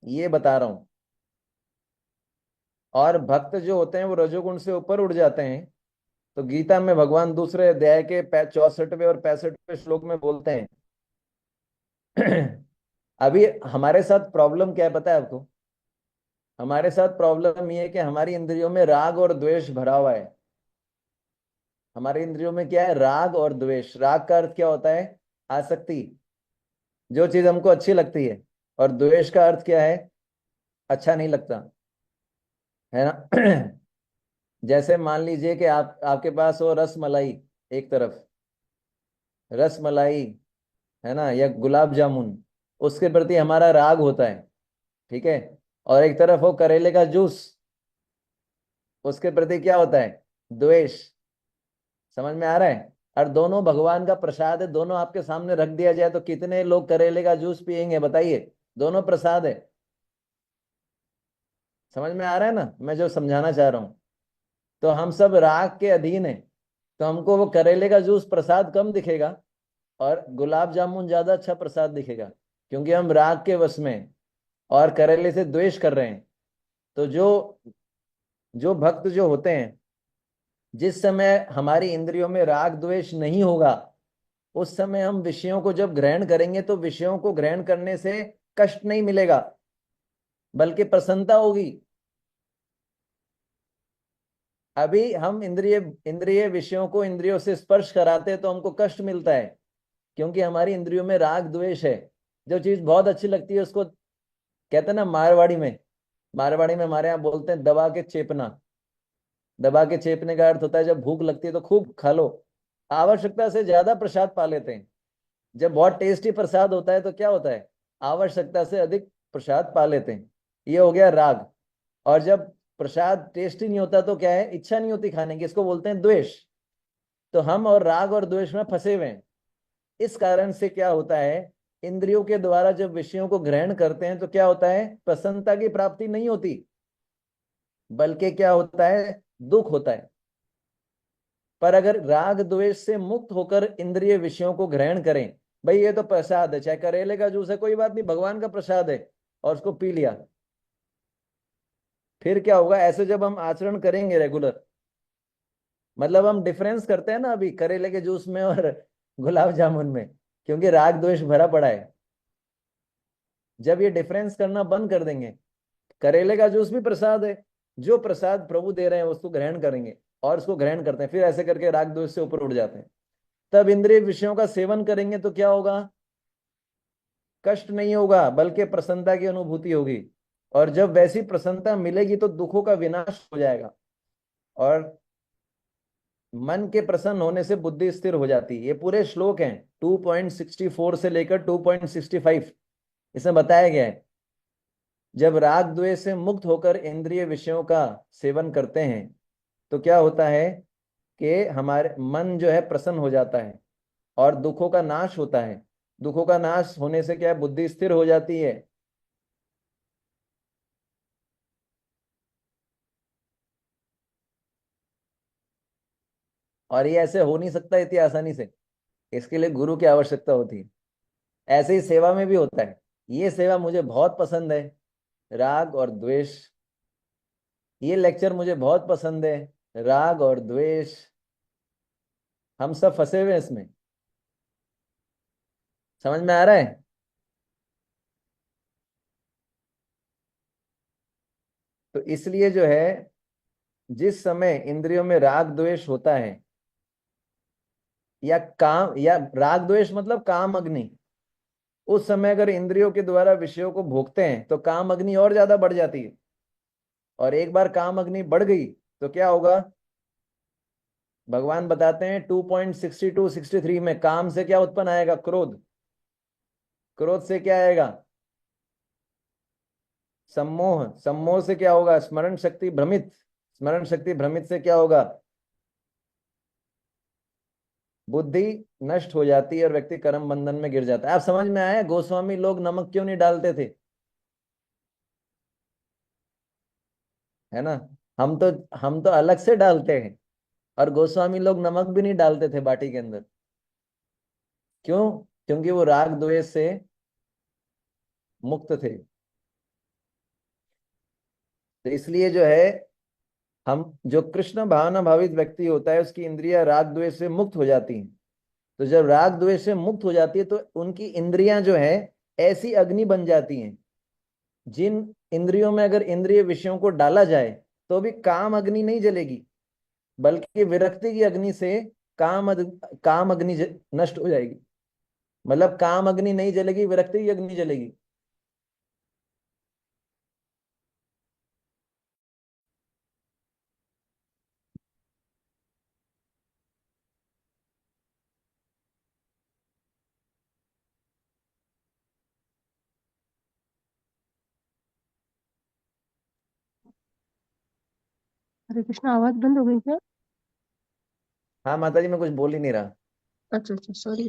ये बता रहा हूं। और भक्त जो होते हैं वो रजोगुण से ऊपर उठ जाते हैं। तो गीता में भगवान दूसरे अध्याय के 64वें और 65वें श्लोक में बोलते हैं अभी हमारे साथ प्रॉब्लम क्या है पता है आपको? हमारे साथ प्रॉब्लम ये है कि हमारी इंद्रियों में राग और द्वेष भरा हुआ है। हमारी इंद्रियों में क्या है? राग और द्वेष। राग का अर्थ क्या होता है? आसक्ति, जो चीज हमको अच्छी लगती है। और द्वेष का अर्थ क्या है? अच्छा नहीं लगता, है ना? जैसे मान लीजिए कि आपके पास हो रस मलाई, एक तरफ रस मलाई, है ना, या गुलाब जामुन, उसके प्रति हमारा राग होता है, ठीक है। और एक तरफ हो करेले का जूस, उसके प्रति क्या होता है? द्वेष। समझ में आ रहा है? और दोनों भगवान का प्रसाद है, दोनों आपके सामने रख दिया जाए तो कितने लोग करेले का जूस पियेंगे बताइए? दोनों प्रसाद है। समझ में आ रहा है ना मैं जो समझाना चाह रहा हूं? तो हम सब राग के अधीन है, तो हमको वो करेले का जूस प्रसाद कम दिखेगा और गुलाब जामुन ज्यादा अच्छा प्रसाद दिखेगा, क्योंकि हम राग के वश में हैं और करेले से द्वेष कर रहे हैं। तो जो जो भक्त जो होते हैं, जिस समय हमारी इंद्रियों में राग द्वेष नहीं होगा, उस समय हम विषयों को जब ग्रहण करेंगे तो विषयों को ग्रहण करने से कष्ट नहीं मिलेगा, बल्कि प्रसन्नता होगी। अभी हम इंद्रिय इंद्रिय विषयों को इंद्रियों से स्पर्श कराते हैं तो हमको कष्ट मिलता है, क्योंकि हमारी इंद्रियों में राग द्वेष है। जो चीज बहुत अच्छी लगती है उसको कहते हैं ना, मारवाड़ी में हमारे यहाँ बोलते हैं दबा के चेपना। दबा के चेपने का अर्थ होता है जब भूख लगती है तो खूब खा लो, आवश्यकता से ज्यादा प्रसाद पा लेते हैं। जब बहुत टेस्टी प्रसाद होता है तो क्या होता है? आवश्यकता से अधिक प्रसाद पा लेते हैं। ये हो गया राग। और जब प्रसाद टेस्टी नहीं होता तो क्या है? इच्छा नहीं होती खाने की, इसको बोलते हैं द्वेष। तो हम और राग और द्वेष में फंसे हुए हैं। इस कारण से क्या होता है? इंद्रियों के द्वारा जब विषयों को ग्रहण करते हैं तो क्या होता है? प्रसन्नता की प्राप्ति नहीं होती, बल्कि क्या होता है? दुख होता है। पर अगर राग द्वेष से मुक्त होकर इंद्रिय विषयों को ग्रहण करें, भाई ये तो प्रसाद है, चाहे करेले का जूस है, कोई बात नहीं, भगवान का प्रसाद है, और उसको पी लिया, फिर क्या होगा? ऐसे जब हम आचरण करेंगे रेगुलर, मतलब हम डिफरेंस करते हैं ना अभी करेले के जूस में और गुलाब जामुन में, क्योंकि राग द्वेष भरा पड़ा है। जब ये डिफरेंस करना बंद कर देंगे, करेले का जूस भी प्रसाद है, जो प्रसाद प्रभु दे रहे हैं उसको ग्रहण करेंगे और उसको ग्रहण करते हैं, फिर ऐसे करके राग द्वेष से ऊपर उठ जाते हैं। तब इंद्रिय विषयों का सेवन करेंगे तो क्या होगा? कष्ट नहीं होगा, बल्कि प्रसन्नता की अनुभूति होगी। और जब वैसी प्रसन्नता मिलेगी तो दुखों का विनाश हो जाएगा, और मन के प्रसन्न होने से बुद्धि स्थिर हो जाती है। ये पूरे श्लोक हैं 2.64 से लेकर 2.65, इसमें बताया गया है। जब राग द्वेष से मुक्त होकर इंद्रिय विषयों का सेवन करते हैं तो क्या होता है कि हमारे मन जो है प्रसन्न हो जाता है और दुखों का नाश होता है। दुखों का नाश होने से क्या है? बुद्धि स्थिर हो जाती है। और ये ऐसे हो नहीं सकता इतनी आसानी से, इसके लिए गुरु की आवश्यकता होती है। ऐसे ही सेवा में भी होता है। ये सेवा मुझे बहुत पसंद है, राग और द्वेष। ये लेक्चर मुझे बहुत पसंद है, राग और द्वेष। हम सब फंसे हुए हैं इसमें। समझ में आ रहा है? तो इसलिए जो है, जिस समय इंद्रियों में राग द्वेष होता है, या काम, या राग द्वेष मतलब काम अग्नि, उस समय अगर इंद्रियों के द्वारा विषयों को भोगते हैं तो काम अग्नि और ज्यादा बढ़ जाती है। और एक बार काम अग्नि बढ़ गई तो क्या होगा? भगवान बताते हैं 2.62-63 में, काम से क्या उत्पन्न आएगा? क्रोध। क्रोध से क्या आएगा? सम्मोह। सम्मोह से क्या होगा? स्मरण शक्ति भ्रमित। स्मरण शक्ति भ्रमित से क्या होगा? बुद्धि नष्ट हो जाती है और व्यक्ति कर्म बंधन में गिर जाता है। आप समझ में आया गोस्वामी लोग नमक क्यों नहीं डालते थे? है ना? हम तो अलग से डालते हैं, और गोस्वामी लोग नमक भी नहीं डालते थे बाटी के अंदर। क्यों? क्योंकि वो राग द्वेष से मुक्त थे। तो इसलिए जो है, हम जो कृष्ण भावना भावित व्यक्ति होता है उसकी इंद्रियां राग द्वेष से मुक्त हो जाती हैं। तो जब राग द्वेष से मुक्त हो जाती है तो उनकी इंद्रियां जो है ऐसी अग्नि बन जाती हैं, जिन इंद्रियों में अगर इंद्रिय विषयों को डाला जाए तो भी काम अग्नि नहीं जलेगी, बल्कि विरक्ति की अग्नि से काम अग्नि नष्ट हो जाएगी। मतलब काम अग्नि नहीं जलेगी, विरक्ति की अग्नि जलेगी। हरे कृष्णा, आवाज बंद हो गई क्या? हाँ माता जी, मैं कुछ बोल ही नहीं रहा। अच्छा अच्छा, सॉरी।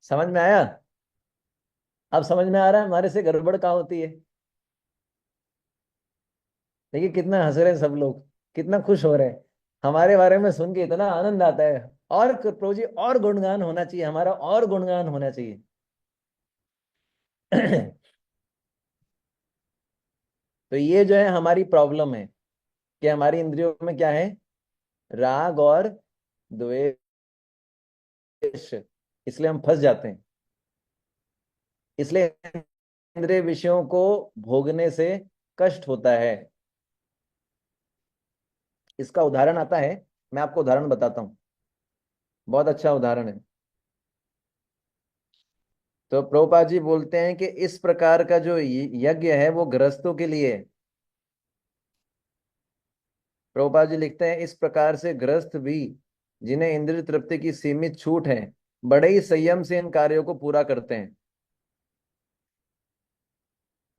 समझ में आया? अब समझ में आ रहा है हमारे से गड़बड़ कहाँ होती है। देखिए कितना हंस रहे हैं सब लोग, कितना खुश हो रहे हैं। हमारे बारे में सुन के इतना आनंद आता है। और प्रभु जी और गुणगान होना चाहिए हमारा, और गुणगान होना चाहिए। तो ये जो है हमारी प्रॉब्लम है कि हमारी इंद्रियों में क्या है, राग और द्वेष। इसलिए हम फंस जाते हैं। इसलिए इंद्रिय विषयों को भोगने से कष्ट होता है। इसका उदाहरण आता है, मैं आपको उदाहरण बताता हूँ। बहुत अच्छा उदाहरण है। तो प्रभुपाद जी बोलते हैं कि इस प्रकार का जो यज्ञ है वो गृहस्थों के लिए है। प्रभुपाद जी लिखते हैं, इस प्रकार से गृहस्थ भी, जिन्हें इंद्रिय तृप्ति की सीमित छूट है, बड़े ही संयम से इन कार्यों को पूरा करते हैं।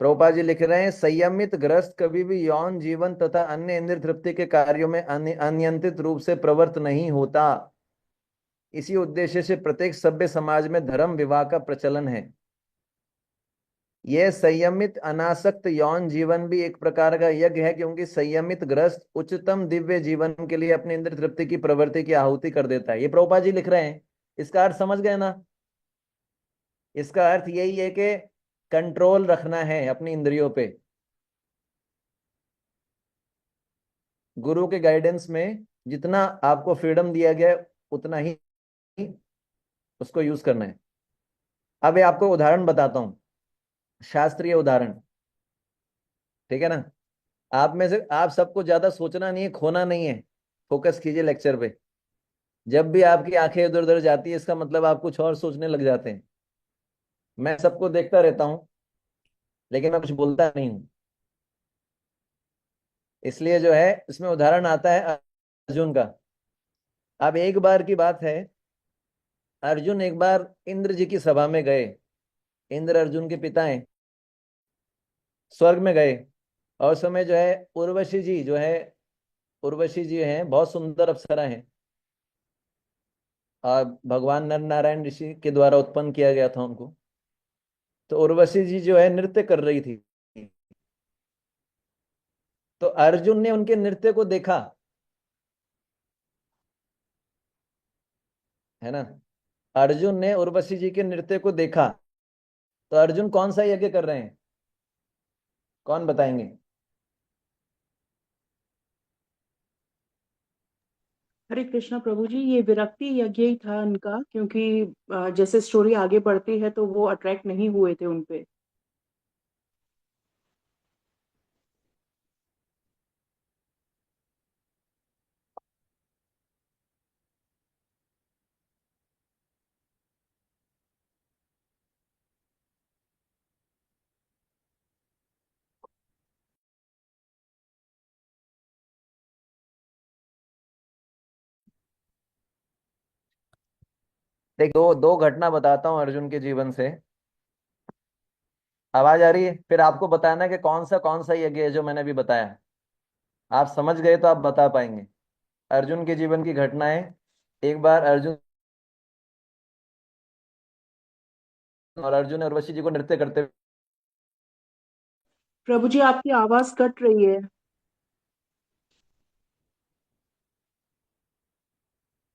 प्रभुपाद जी लिख रहे हैं, संयमित गृहस्थ कभी भी यौन जीवन तथा अन्य इंद्रिय तृप्ति के कार्यों में अनियंत्रित रूप से प्रवृत्त नहीं होता। इसी उद्देश्य से प्रत्येक सभ्य समाज में धर्म विवाह का प्रचलन है। यह संयमित अनासक्त यौन जीवन भी एक प्रकार का यज्ञ है, क्योंकि संयमित ग्रस्त उच्चतम दिव्य जीवन के लिए अपने इंद्रिय तृप्ति की प्रवृत्ति की आहुति कर देता है। ये प्रभुपाद जी लिख रहे हैं। इसका अर्थ समझ गए ना? इसका अर्थ यही है कि कंट्रोल रखना है अपनी इंद्रियों पे। गुरु के गाइडेंस में जितना आपको फ्रीडम दिया गया है उतना ही उसको यूज करना है। अब ये आपको उदाहरण बताता हूं, शास्त्रीय उदाहरण। ठीक है ना? आप में से आप सबको ज्यादा सोचना नहीं है, खोना नहीं है। फोकस कीजिए लेक्चर पे। जब भी आपकी आंखें इधर उधर जाती है इसका मतलब आप कुछ और सोचने लग जाते हैं। मैं सबको देखता रहता हूँ, लेकिन मैं कुछ बोलता नहीं हूँ। इसलिए जो है इसमें उदाहरण आता है अर्जुन का। अब एक बार की बात है, अर्जुन एक बार इंद्र जी की सभा में गए। इंद्र अर्जुन के पिता हैं। स्वर्ग में गए और उस समय जो है उर्वशी जी जो है, उर्वशी जी हैं, बहुत सुंदर अप्सरा हैं। और भगवान नर नारायण ऋषि के द्वारा उत्पन्न किया गया था उनको। तो उर्वशी जी जो है नृत्य कर रही थी। तो अर्जुन ने उनके नृत्य को देखा, है ना? अर्जुन ने उर्वशी जी के नृत्य को देखा। तो अर्जुन कौन सा यज्ञ कर रहे हैं? कौन बताएंगे? हरे कृष्णा प्रभु जी, ये विरक्ति यज्ञ ही था इनका, क्योंकि जैसे स्टोरी आगे बढ़ती है तो वो अट्रैक्ट नहीं हुए थे उनपे। देख, दो दो घटना बताता हूँ अर्जुन के जीवन से। आवाज आ रही है? फिर आपको बताना कि कौन सा यज्ञ है जो मैंने अभी बताया। आप समझ गए तो आप बता पाएंगे। अर्जुन के जीवन की घटनाएं। एक बार अर्जुन और अर्जुन ने उर्वशी जी को नृत्य करते प्रभु जी, आपकी आवाज कट रही है।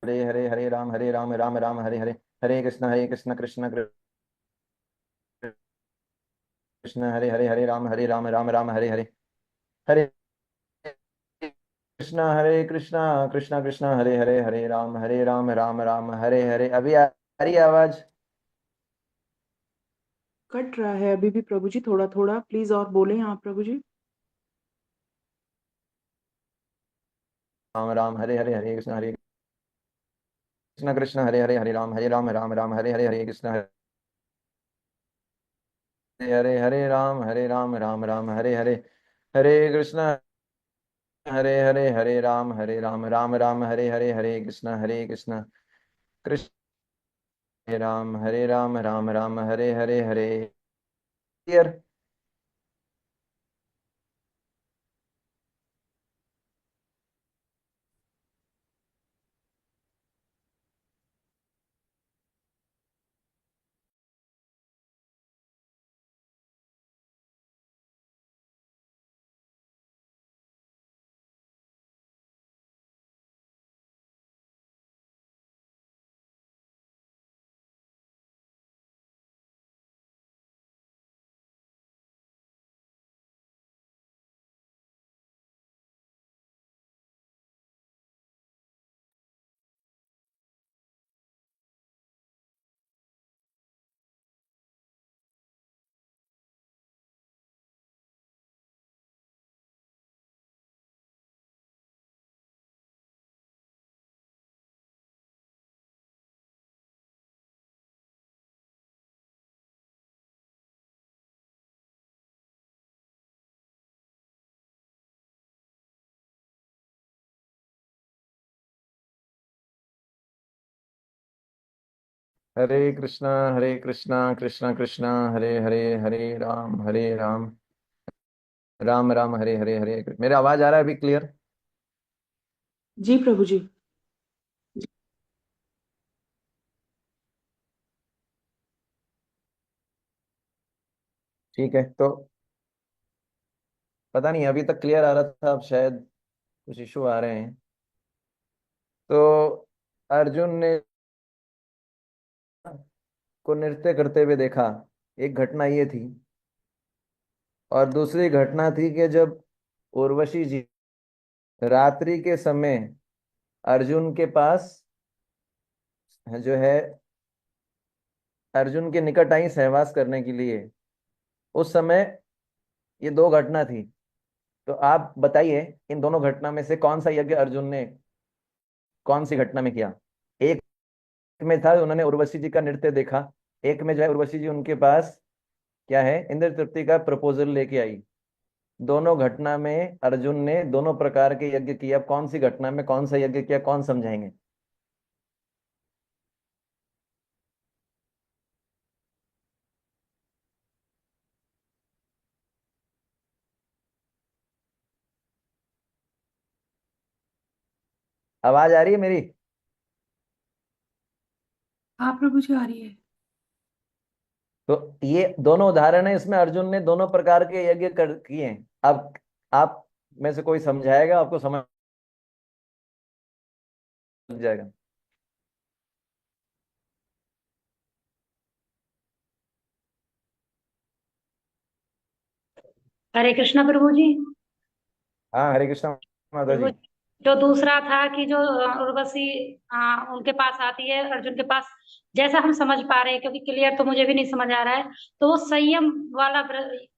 हरे हरे हरे राम राम राम हरे हरे, हरे कृष्ण कृष्ण कृष्ण हरे हरे, हरे राम राम राम हरे हरे। हरे कृष्णा कृष्णा कृष्णा हरे हरे, हरे राम राम राम हरे हरे। अभी आ रही है आवाज? कट रहा है अभी भी प्रभु जी, थोड़ा थोड़ा प्लीज और बोलें आप प्रभु जी। राम राम हरे हरे, हरे कृष्णा कृष्णा हरे हरे, हरे राम राम राम हरे हरे, हरे कृष्णा हरे राम राम राम हरे हरे, हरे कृष्णा हरे राम राम राम हरे हरे, हरे कृष्णा कृष्ण हरे राम राम हरे हरे, हरे क्लियर? हरे कृष्णा कृष्णा कृष्णा हरे हरे, हरे राम राम राम हरे हरे, मेरा आवाज आ रहा है अभी क्लियर? जी प्रभु जी। ठीक है, तो पता नहीं अभी तक क्लियर आ रहा था, अब शायद कुछ इशू आ रहे हैं। तो अर्जुन ने को नृत्य करते हुए देखा, एक घटना ये थी। और दूसरी घटना थी कि जब उर्वशी जी रात्रि के समय अर्जुन के पास जो है, अर्जुन के निकट आई सहवास करने के लिए, उस समय ये दो घटना थी। तो आप बताइए, इन दोनों घटना में से कौन सा यज्ञ अर्जुन ने कौन सी घटना में किया? एक में था उन्होंने उर्वशी जी का नृत्य देखा, एक में जो है उर्वशी जी उनके पास क्या है, इंद्र तृप्ति का प्रपोजल लेके आई। दोनों घटना में अर्जुन ने दोनों प्रकार के यज्ञ किया, अब कौन सी घटना में कौन सा यज्ञ किया, कौन समझाएंगे? आवाज आ रही है मेरी? हाँ प्रभु जी आ रही है। तो ये दोनों उदाहरण है, इसमें अर्जुन ने दोनों प्रकार के यज्ञ कर किए हैं। अब आप में से कोई समझाएगा, आपको समझ जाएगा। हरे कृष्णा प्रभु जी। हाँ, हरे कृष्णा माता प्रभु जी। जी, जो दूसरा था कि जो उर्वशी उनके पास आती है अर्जुन के पास, जैसा हम समझ पा रहे हैं, क्योंकि क्लियर तो मुझे भी नहीं समझ आ रहा है, तो वो संयम वाला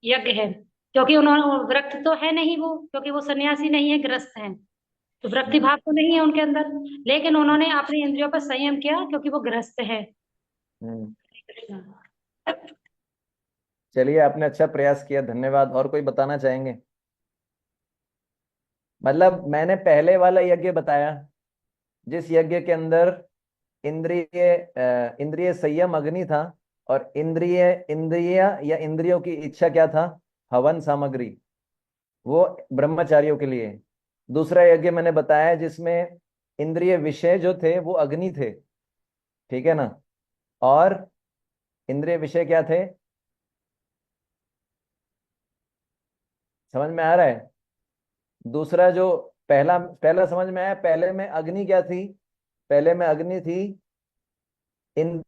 यज्ञ है। क्योंकि उन्होंने व्रत तो है नहीं वो, क्योंकि वो सन्यासी नहीं है, गृहस्थ है, तो वृत्ति हम्म भाव तो नहीं है उनके अंदर। लेकिन उन्होंने अपनी इंद्रियों पर संयम किया क्योंकि वो गृहस्थ है। हम्म। चलिए, आपने अच्छा प्रयास किया, धन्यवाद। और कोई बताना चाहेंगे? मतलब मैंने पहले वाला यज्ञ बताया, जिस यज्ञ के अंदर इंद्रिय संयम अग्नि था, और इंद्रिय या इंद्रियों की इच्छा क्या था, हवन सामग्री, वो ब्रह्मचारियों के लिए। दूसरा यज्ञ मैंने बताया जिसमें इंद्रिय विषय जो थे वो अग्नि थे, ठीक है ना? और इंद्रिय विषय क्या थे, समझ में आ रहा है? दूसरा जो पहला पहला समझ में आया, पहले में अग्नि क्या थी? पहले में अग्नि थी इन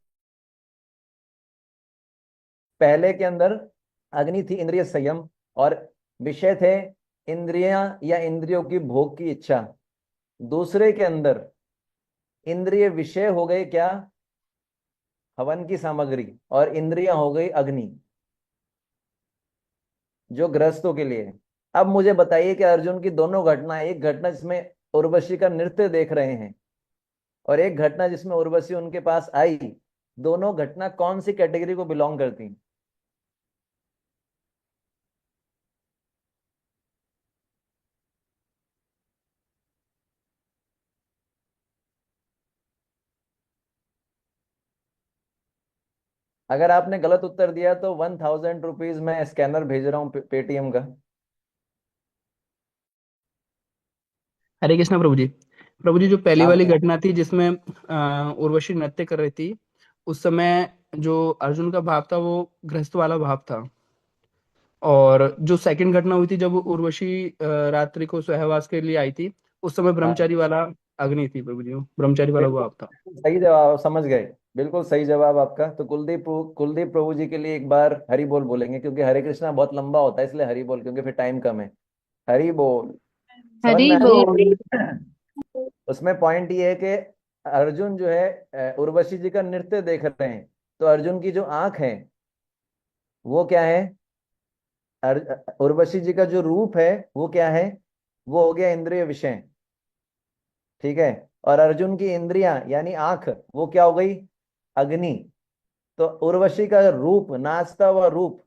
पहले के अंदर अग्नि थी इंद्रिय संयम, और विषय थे इंद्रियां या इंद्रियों की भोग की इच्छा, दूसरे के अंदर इंद्रिय विषय हो गए क्या, हवन की सामग्री, और इंद्रियां हो गई अग्नि, जो गृहस्थों के लिए है। अब मुझे बताइए कि अर्जुन की दोनों घटना, एक घटना जिसमें उर्वशी का नृत्य देख रहे हैं और एक घटना जिसमें उर्वशी उनके पास आई, दोनों घटना कौन सी कैटेगरी को बिलोंग करती हैं? अगर आपने गलत उत्तर दिया तो 1000 रुपीज मैं स्कैनर भेज रहा हूँ पेटीएम का। हरे कृष्णा प्रभु जी। प्रभु जी, जो पहली आप वाली घटना थी जिसमें उर्वशी नृत्य कर रही थी, उस समय जो अर्जुन का भाव था वो गृहस्थ वाला भाव था। और जो सेकंड घटना हुई थी जब उर्वशी रात्रि को सहवास के लिए आई थी, उस समय हाँ, ब्रह्मचारी वाला अग्नि थी प्रभु जी, वो ब्रह्मचारी वाला बिल्कुल भाव था। सही जवाब, आप समझ गए। बिल्कुल सही जवाब आपका। तो कुलदीप प्रभु जी के लिए एक बार हरि बोल बोलेंगे, क्योंकि हरे कृष्णा बहुत लंबा होता है, इसलिए हरि बोल, क्योंकि फिर टाइम कम है। हरि बोल। समझ हरी में बोल। आया? उसमें पॉइंट ये है कि अर्जुन जो है उर्वशी जी का नृत्य देख रहे हैं, तो अर्जुन की जो आंख है वो क्या है, उर्वशी जी का जो रूप है वो क्या है, वो हो गया इंद्रिय विषय। ठीक है। और अर्जुन की इंद्रियां यानी आंख, वो क्या हो गई, अग्नि। तो उर्वशी का रूप, नाचता हुआ रूप,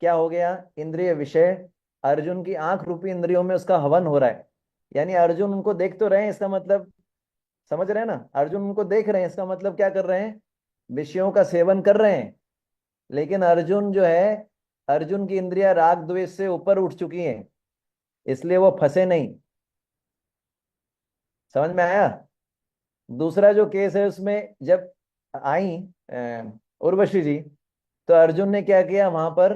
क्या हो गया, इंद्रिय विषय। अर्जुन की आंख रूपी इंद्रियों में उसका हवन हो रहा है। यानी अर्जुन उनको देख तो रहे हैं, इसका मतलब समझ रहे हैं ना, अर्जुन उनको देख रहे हैं, इसका मतलब क्या कर रहे हैं, विषयों का सेवन कर रहे हैं। लेकिन अर्जुन जो है, अर्जुन की इंद्रियां राग द्वेष से ऊपर उठ चुकी हैं, इसलिए वो फंसे नहीं। समझ में आया? दूसरा जो केस है उसमें जब आई उर्वशी जी, तो अर्जुन ने क्या किया वहां पर,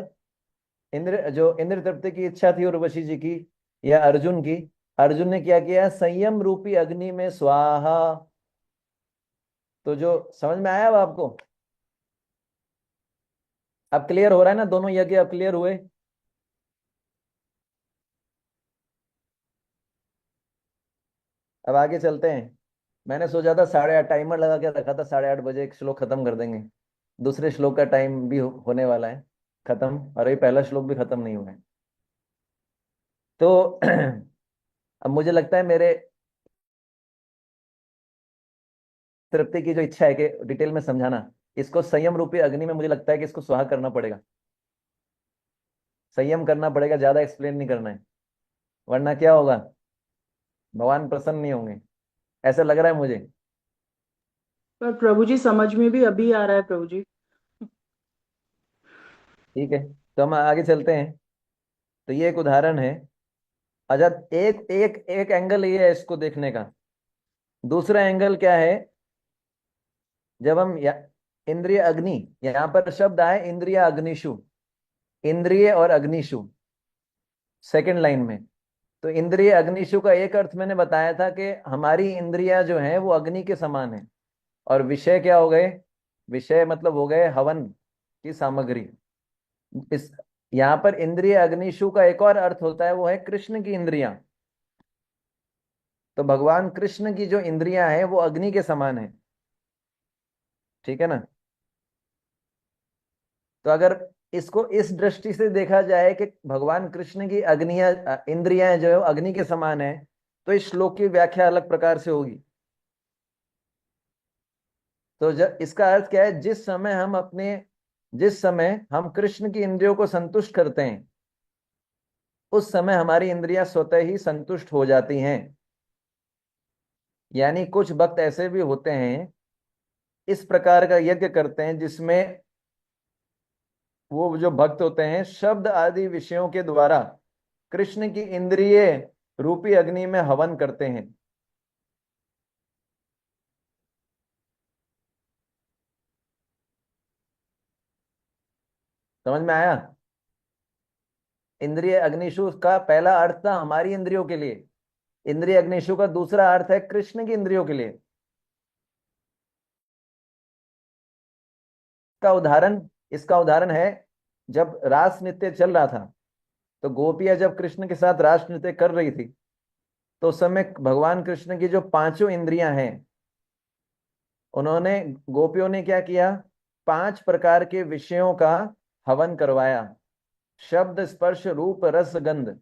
इंद्र तृप्ति की इच्छा थी उर्वशी जी की या अर्जुन की, अर्जुन ने क्या किया, संयम रूपी अग्नि में स्वाहा। तो जो समझ में आया अब आपको? अब क्लियर हो रहा है ना, दोनों यज्ञ अब क्लियर हुए। अब आगे चलते हैं। मैंने सोचा था 8:30, टाइमर लगा के रखा था, 8:30 बजे एक श्लोक खत्म कर देंगे। दूसरे श्लोक का टाइम भी होने वाला है खत्म, और ये पहला श्लोक भी खत्म नहीं हुआ है। तो अब मुझे लगता है मेरे तृप्ति की जो इच्छा है कि डिटेल में समझाना, इसको संयम रूपी अग्नि में मुझे लगता है कि इसको सुहा करना पड़ेगा, संयम करना पड़ेगा, ज्यादा एक्सप्लेन नहीं करना है, वरना क्या होगा, भगवान प्रसन्न नहीं होंगे, ऐसा लग रहा है मुझे। पर प्रभु जी समझ में भी अभी आ रहा है प्रभु जी। ठीक है, तो हम आगे चलते हैं। तो ये एक उदाहरण है। अच्छा, एक एक एक एंगल ये है इसको देखने का। दूसरा एंगल क्या है, जब हम इंद्रिय अग्नि, यहाँ पर शब्द आए इंद्रिय अग्निशु, इंद्रिय और अग्निशु सेकंड लाइन में। तो इंद्रिय अग्निशु का एक अर्थ मैंने बताया था कि हमारी इंद्रियां जो हैं वो अग्नि के समान है, और विषय क्या हो गए, विषय मतलब हो गए हवन की सामग्री। इस यहाँ पर इंद्रिय अग्निशु का एक और अर्थ होता है, वो है कृष्ण की इंद्रियां। तो भगवान कृष्ण की जो इंद्रियां हैं वो अग्नि के समान है। ठीक है ना? तो अगर इसको इस दृष्टि से देखा जाए कि भगवान कृष्ण की अग्नियां, इंद्रियां जो है वो अग्नि के समान है, तो इस श्लोक की व्याख्या अलग प्रकार से होगी। तो जब इसका अर्थ क्या है, जिस समय हम कृष्ण की इंद्रियों को संतुष्ट करते हैं, उस समय हमारी इंद्रियां स्वतः ही संतुष्ट हो जाती हैं। यानी कुछ भक्त ऐसे भी होते हैं, इस प्रकार का यज्ञ करते हैं जिसमें वो जो भक्त होते हैं शब्द आदि विषयों के द्वारा कृष्ण की इंद्रिय रूपी अग्नि में हवन करते हैं। समझ में आया? इंद्रिय अग्निशु का पहला अर्थ था हमारी इंद्रियों के लिए, इंद्रिय अग्निशु का दूसरा अर्थ है कृष्ण की इंद्रियों के लिए। का उदाहरण इसका उदाहरण है, जब रास नृत्य चल रहा था, तो गोपियां जब कृष्ण के साथ रास नृत्य कर रही थी, तो उस समय भगवान कृष्ण की जो पांचों इंद्रियां हैं, उन्होंने, गोपियों ने क्या किया, 5 प्रकार के विषयों का हवन करवाया। शब्द, स्पर्श, रूप, रस, गंध।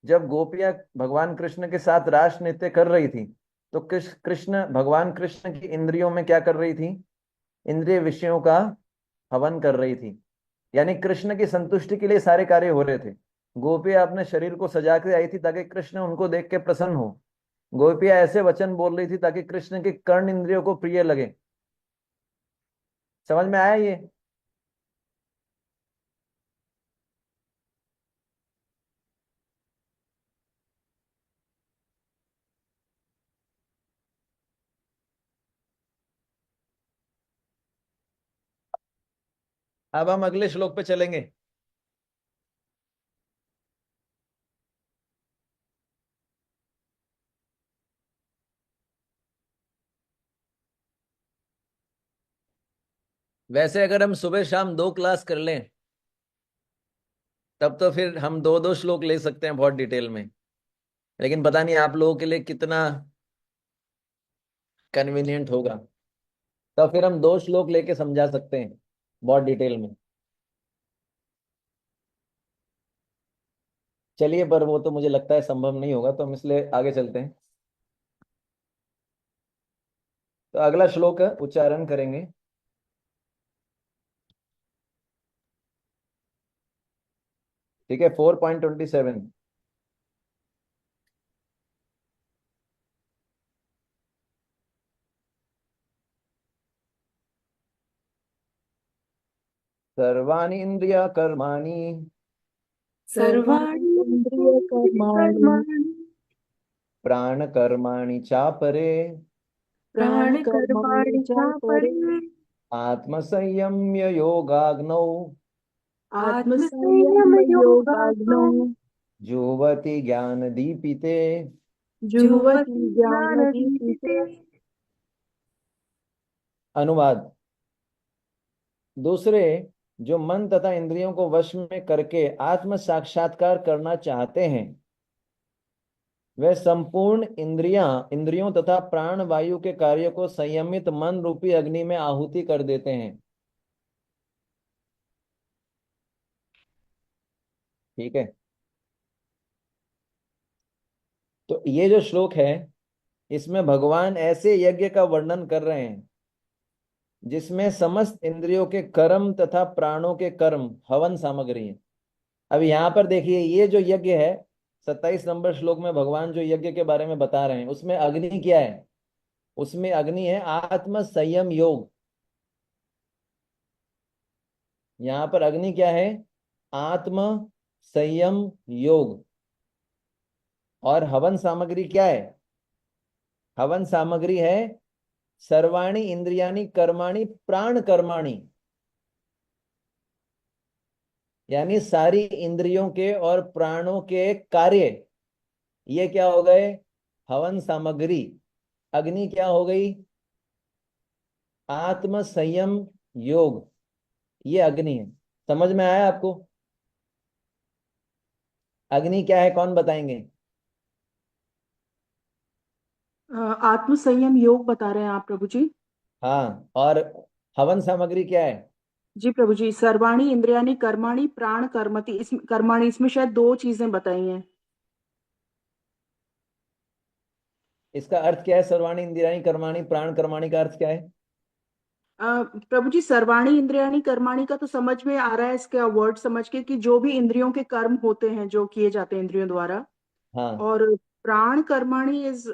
जब गोपियां भगवान कृष्ण के साथ रास नृत्य कर रही थी, तो कृष्ण भगवान कृष्ण की इंद्रियों में क्या कर रही थी, इंद्रिय विषयों का हवन कर रही थी। यानी कृष्ण की संतुष्टि के लिए सारे कार्य हो रहे थे। गोपियां अपने शरीर को सजा के आई थी ताकि कृष्ण उनको देख के प्रसन्न हो। गोपियां ऐसे वचन बोल रही थी ताकि कृष्ण के कर्ण इंद्रियों को प्रिय लगे। समझ में आया ये? अब हम अगले श्लोक पे चलेंगे। वैसे अगर हम सुबह शाम 2 क्लास कर लें, तब तो फिर हम 2-2 श्लोक ले सकते हैं बहुत डिटेल में। लेकिन पता नहीं आप लोगों के लिए कितना कन्वीनियंट होगा। तो फिर हम 2 श्लोक लेके समझा सकते हैं बहुत डिटेल में। चलिए, पर वो तो मुझे लगता है संभव नहीं होगा, तो हम इसलिए आगे चलते हैं। तो अगला श्लोक उच्चारण करेंगे। ठीक है, 4.27। सर्वाणि इंद्रिय कर्माणि सर्वाणि इंद्रियकर्माणि प्राण कर्माणि चापरे प्राणकर्माणि च परे आत्मसंयम्य योगाग्नौ आत्मसंयमयोगाग्नौ जुह्वति ज्ञान दीपिते। जुह्वति ज्ञानदीपिते। अनुवाद। दूसरे जो मन तथा इंद्रियों को वश में करके आत्म साक्षात्कार करना चाहते हैं, वे संपूर्ण इंद्रियों तथा प्राण वायु के कार्य को संयमित मन रूपी अग्नि में आहुति कर देते हैं। ठीक है, तो ये जो श्लोक है, इसमें भगवान ऐसे यज्ञ का वर्णन कर रहे हैं जिसमें समस्त इंद्रियों के कर्म तथा प्राणों के कर्म हवन सामग्री है। अब यहां पर देखिए, ये जो यज्ञ है, 27 नंबर श्लोक में भगवान जो यज्ञ के बारे में बता रहे हैं, उसमें अग्नि क्या है? उसमें अग्नि है आत्म संयम योग। यहां पर अग्नि क्या है? आत्म संयम योग। और हवन सामग्री क्या है? हवन सामग्री है सर्वाणी इंद्रियाणी कर्माणि प्राण कर्माणि। यानी सारी इंद्रियों के और प्राणों के कार्य, ये क्या हो गए? हवन सामग्री। अग्नि क्या हो गई? आत्म संयम योग। ये अग्नि है। समझ में आया आपको? अग्नि क्या है, कौन बताएंगे? आत्म संयम योग बता रहे हैं आप प्रभु जी। हाँ, और हवन सामग्री क्या है? जी प्रभु जी, सर्वाणी इंद्रियाणि कर्माणि प्राण कर्मति, इसमें कर्माणि, इसमें शायद दो चीजें बताई हैं। इसका अर्थ क्या है? सर्वाणी इंद्रियाणी कर्माणि प्राण कर्माणि का अर्थ क्या है? प्रभु जी, सर्वाणी इंद्रियाणि कर्माणि का तो समझ में आ रहा है, इसका वर्ड समझ के, कि जो भी इंद्रियों के कर्म होते हैं जो किए जाते हैं इंद्रियों द्वारा। हाँ और प्राण कर्माणि इज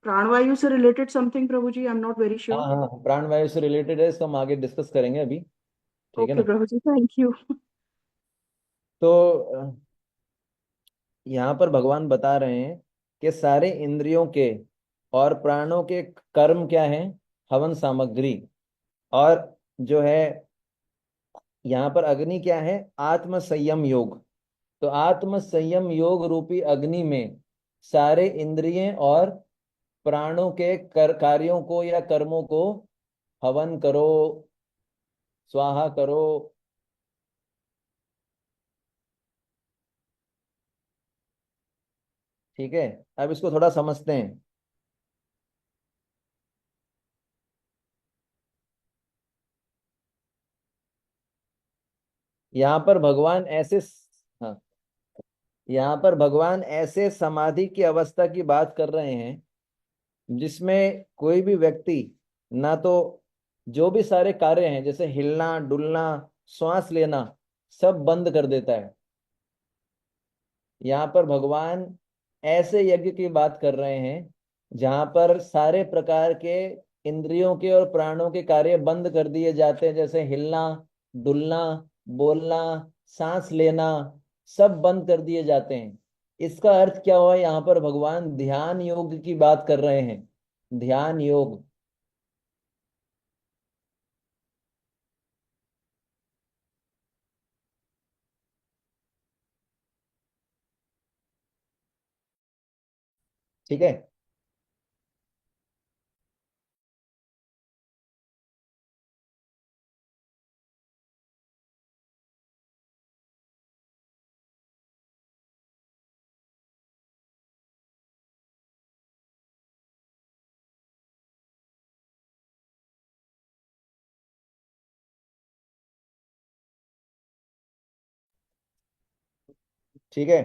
प्राणवायु से रिलेटेड समथिंग प्रभु जी, आई एम नॉट वेरी हाँ श्योर। हाँ, प्राण वायु से रिलेटेड है, इसको हम आगे डिस्कस करेंगे अभी। ठीक है ओके ना? प्रभु जी, थैंक यू। तो यहाँ पर भगवान बता रहे हैं कि सारे इंद्रियों के और प्राणों के कर्म क्या है? हवन सामग्री। और जो है, यहाँ पर अग्नि क्या है? आत्म संयम योग। तो आत्म संयम योग रूपी अग्नि में सारे इंद्रिय और प्राणों के कार्यों को या कर्मों को हवन करो, स्वाहा करो। ठीक है, अब इसको थोड़ा समझते हैं। यहाँ पर भगवान ऐसे, हाँ, यहाँ पर भगवान ऐसे समाधि की अवस्था की बात कर रहे हैं जिसमें कोई भी व्यक्ति ना तो, जो भी सारे कार्य हैं जैसे हिलना डुलना श्वास लेना, सब बंद कर देता है। यहाँ पर भगवान ऐसे यज्ञ की बात कर रहे हैं जहां पर सारे प्रकार के इंद्रियों के और प्राणों के कार्य बंद कर दिए जाते हैं, जैसे हिलना डुलना बोलना सांस लेना, सब बंद कर दिए जाते हैं। इसका अर्थ क्या हुआ, यहाँ पर भगवान ध्यान योग की बात कर रहे हैं। ध्यान योग। ठीक है। ठीक है,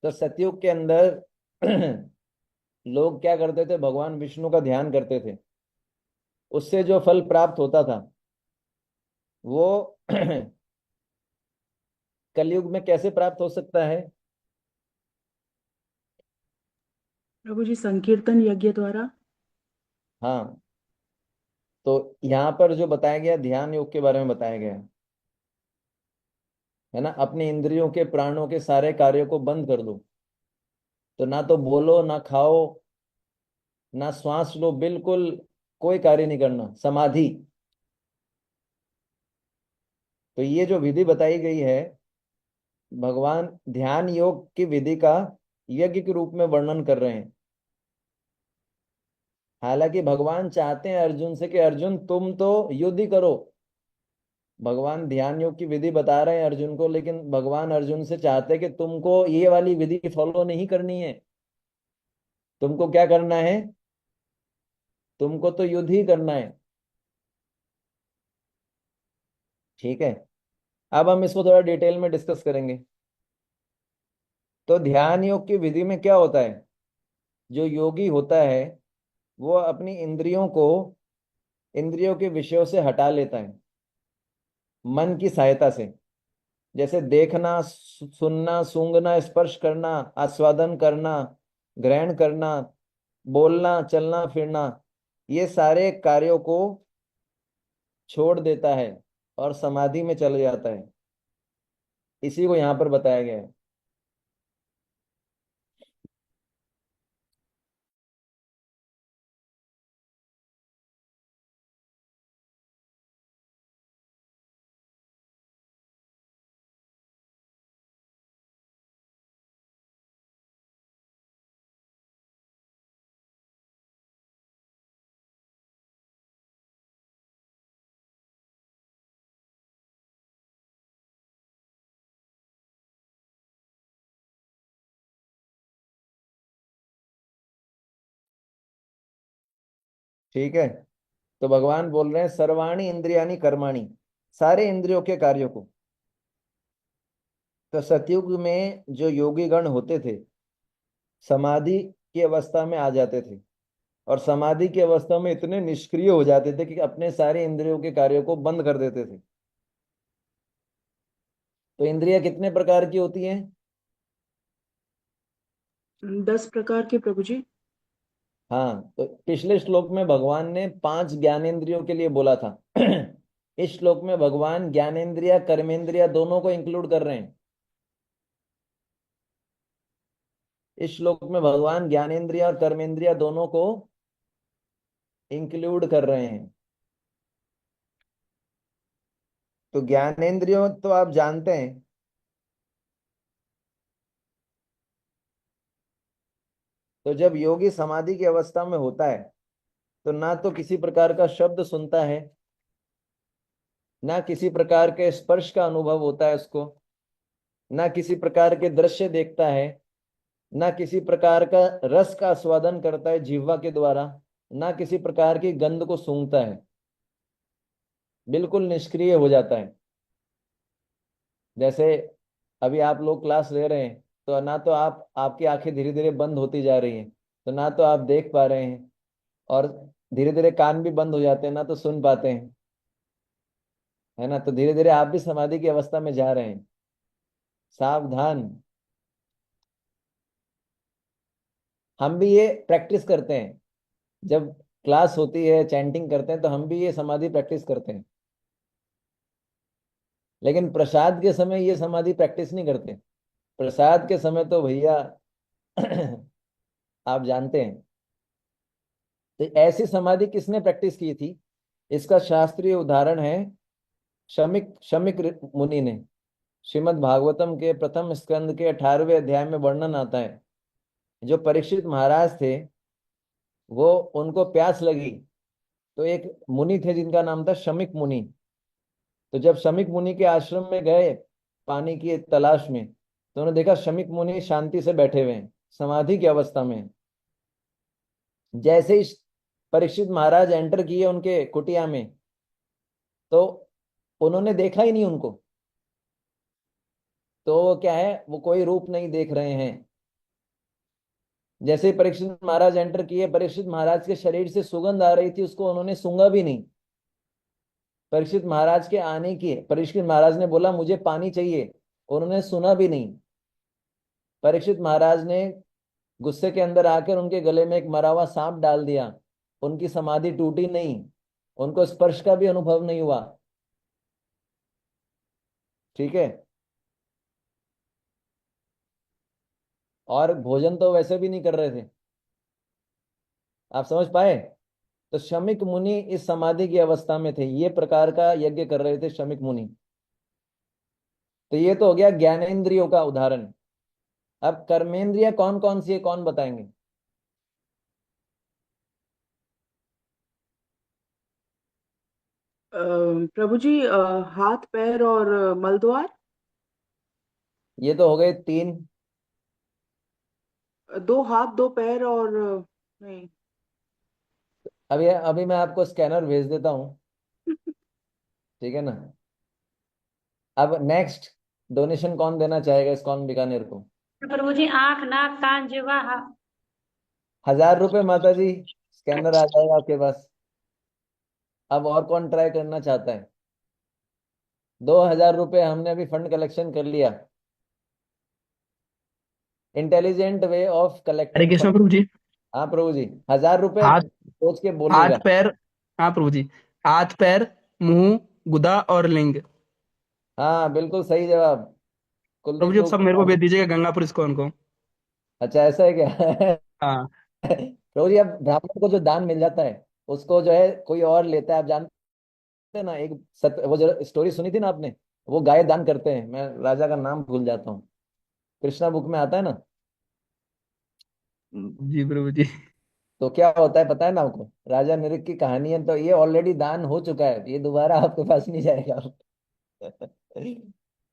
तो सतयुग के अंदर लोग क्या करते थे, भगवान विष्णु का ध्यान करते थे। उससे जो फल प्राप्त होता था वो कलयुग में कैसे प्राप्त हो सकता है? प्रभु जी संकीर्तन यज्ञ द्वारा। हाँ, तो यहाँ पर जो बताया गया ध्यान योग के बारे में बताया गया है ना। अपने इंद्रियों के प्राणों के सारे कार्यों को बंद कर दो, तो ना तो बोलो ना खाओ ना श्वास लो, बिल्कुल कोई कार्य नहीं करना, समाधि। तो ये जो विधि बताई गई है, भगवान ध्यान योग की विधि का यज्ञ के रूप में वर्णन कर रहे हैं। हालांकि भगवान चाहते हैं अर्जुन से कि अर्जुन तुम तो युद्ध ही करो। भगवान ध्यान योग की विधि बता रहे हैं अर्जुन को, लेकिन भगवान अर्जुन से चाहते हैं कि तुमको ये वाली विधि फॉलो नहीं करनी है। तुमको क्या करना है? तुमको तो युद्ध ही करना है। ठीक है, अब हम इसको थोड़ा डिटेल में डिस्कस करेंगे। तो ध्यान योग की विधि में क्या होता है, जो योगी होता है वो अपनी इंद्रियों को इंद्रियों के विषयों से हटा लेता है मन की सहायता से। जैसे देखना सुनना सूंघना स्पर्श करना आस्वादन करना ग्रहण करना बोलना चलना फिरना, ये सारे कार्यों को छोड़ देता है और समाधि में चले जाता है। इसी को यहाँ पर बताया गया है। ठीक है, तो भगवान बोल रहे हैं सर्वाणी इंद्रियानी कर्माणी, सारे इंद्रियों के कार्यों को। तो सतयुग में जो योगी गण होते थे समाधि की अवस्था में आ जाते थे, और समाधि की अवस्था में इतने निष्क्रिय हो जाते थे कि अपने सारे इंद्रियों के कार्यों को बंद कर देते थे। तो इंद्रियां कितने प्रकार की होती हैं? 10 प्रकार के प्रभु जी। हाँ, तो पिछले श्लोक में भगवान ने 5 ज्ञानेंद्रियों के लिए बोला था। इस श्लोक में भगवान ज्ञानेंद्रिया कर्मेंद्रिया दोनों को इंक्लूड कर रहे हैं। इस श्लोक में भगवान ज्ञानेंद्रिया और कर्मेंद्रिया दोनों को इंक्लूड कर रहे हैं। तो ज्ञानेंद्रियों तो आप जानते हैं, तो जब योगी समाधि की अवस्था में होता है तो ना तो किसी प्रकार का शब्द सुनता है, ना किसी प्रकार के स्पर्श का अनुभव होता है उसको, ना किसी प्रकार के दृश्य देखता है, ना किसी प्रकार का रस का आस्वादन करता है जिह्वा के द्वारा, ना किसी प्रकार की गंध को सूंघता है, बिल्कुल निष्क्रिय हो जाता है। जैसे अभी आप लोग क्लास ले रहे हैं, तो ना तो आपकी आंखें धीरे धीरे बंद होती जा रही हैं, तो ना तो आप देख पा रहे हैं, और धीरे धीरे कान भी बंद हो जाते हैं, ना तो सुन पाते हैं, है ना। तो धीरे धीरे आप भी समाधि की अवस्था में जा रहे हैं। सावधान। हम भी ये प्रैक्टिस करते हैं, जब क्लास होती है चैंटिंग करते हैं तो हम भी ये समाधि प्रैक्टिस करते हैं, लेकिन प्रसाद के समय ये समाधि प्रैक्टिस नहीं करते। प्रसाद के समय तो भैया आप जानते हैं। तो ऐसी समाधि किसने प्रैक्टिस की थी, इसका शास्त्रीय उदाहरण है शमिक शमिक मुनि ने। श्रीमद् भागवतम के प्रथम स्कंद के 18वें अध्याय में वर्णन आता है। जो परीक्षित महाराज थे, वो उनको प्यास लगी, तो एक मुनि थे जिनका नाम था शमिक मुनि। तो जब शमिक मुनि के आश्रम में गए पानी की तलाश में, तो उन्होंने देखा शमिक मुनि शांति से बैठे हुए हैं, समाधि की अवस्था में हैं। जैसे ही परीक्षित महाराज एंटर किए उनके कुटिया में, तो उन्होंने देखा ही नहीं उनको। तो वो क्या है, वो कोई रूप नहीं देख रहे हैं। जैसे ही परीक्षित महाराज एंटर किए, परीक्षित महाराज के शरीर से सुगंध आ रही थी, उसको उन्होंने सूंघा भी नहीं। परीक्षित महाराज के आने की, परीक्षित महाराज ने बोला मुझे पानी चाहिए, उन्होंने सुना भी नहीं। परीक्षित महाराज ने गुस्से के अंदर आकर उनके गले में एक मरा हुआ सांप डाल दिया। उनकी समाधि टूटी नहीं, उनको स्पर्श का भी अनुभव नहीं हुआ। ठीक है। और भोजन तो वैसे भी नहीं कर रहे थे। आप समझ पाए। तो शमिक मुनि इस समाधि की अवस्था में थे, ये प्रकार का यज्ञ कर रहे थे शमिक मुनि। तो ये तो हो गया ज्ञानेंद्रियों का उदाहरण। अब कर्मेंद्रिय कौन कौन सी है, कौन बताएंगे। प्रभु जी, हाथ पैर और मलद्वार। ये तो हो गए तीन। दो हाथ दो पैर और नहीं। अभी अभी मैं आपको स्कैनर भेज देता हूँ, ठीक है ना। अब नेक्स्ट डोनेशन कौन देना चाहेगा इस्कॉन बीकानेर को। प्रभु जी, आंख नाक कान जिह्वा 1000 रुपये माता जी, स्कैनर आ जाएगा आपके पास। अब और कौन ट्राई करना चाहता है। 2000 रुपये हमने अभी फंड कलेक्शन कर लिया। Intelligent way of Hare collecting Krishna fund. प्रभु जी। हाँ प्रभु जी, 1000 रुपये हाथ सोच के हाथ बोलिएगा। पैर। हाँ प्रभु जी। हाथ पैर, मुंह, गुदा और लिंग। हाँ बिल्कुल सही जवाब। प्रभु कुलदीप जी अब सब मेरे को प्रभु। भेज दीजिएगा गंगापुर इस्कॉन को। अच्छा ऐसा है क्या। हाँ। प्रभु जी, अब ब्राह्मण को जो दान मिल जाता है, उसको जो है कोई और लेता है। आप जानते हैं ना, एक वो जो स्टोरी सुनी थी ना आपने, वो गाय दान करते हैं। मैं राजा का नाम भूल जाता हूँ, कृष्णा बुक में आता है ना। जी प्रभु जी। तो क्या होता है पता है ना आपको, राजा नृग की कहानी है। तो ये ऑलरेडी दान हो चुका है, ये दोबारा आपके पास नहीं जाएगा।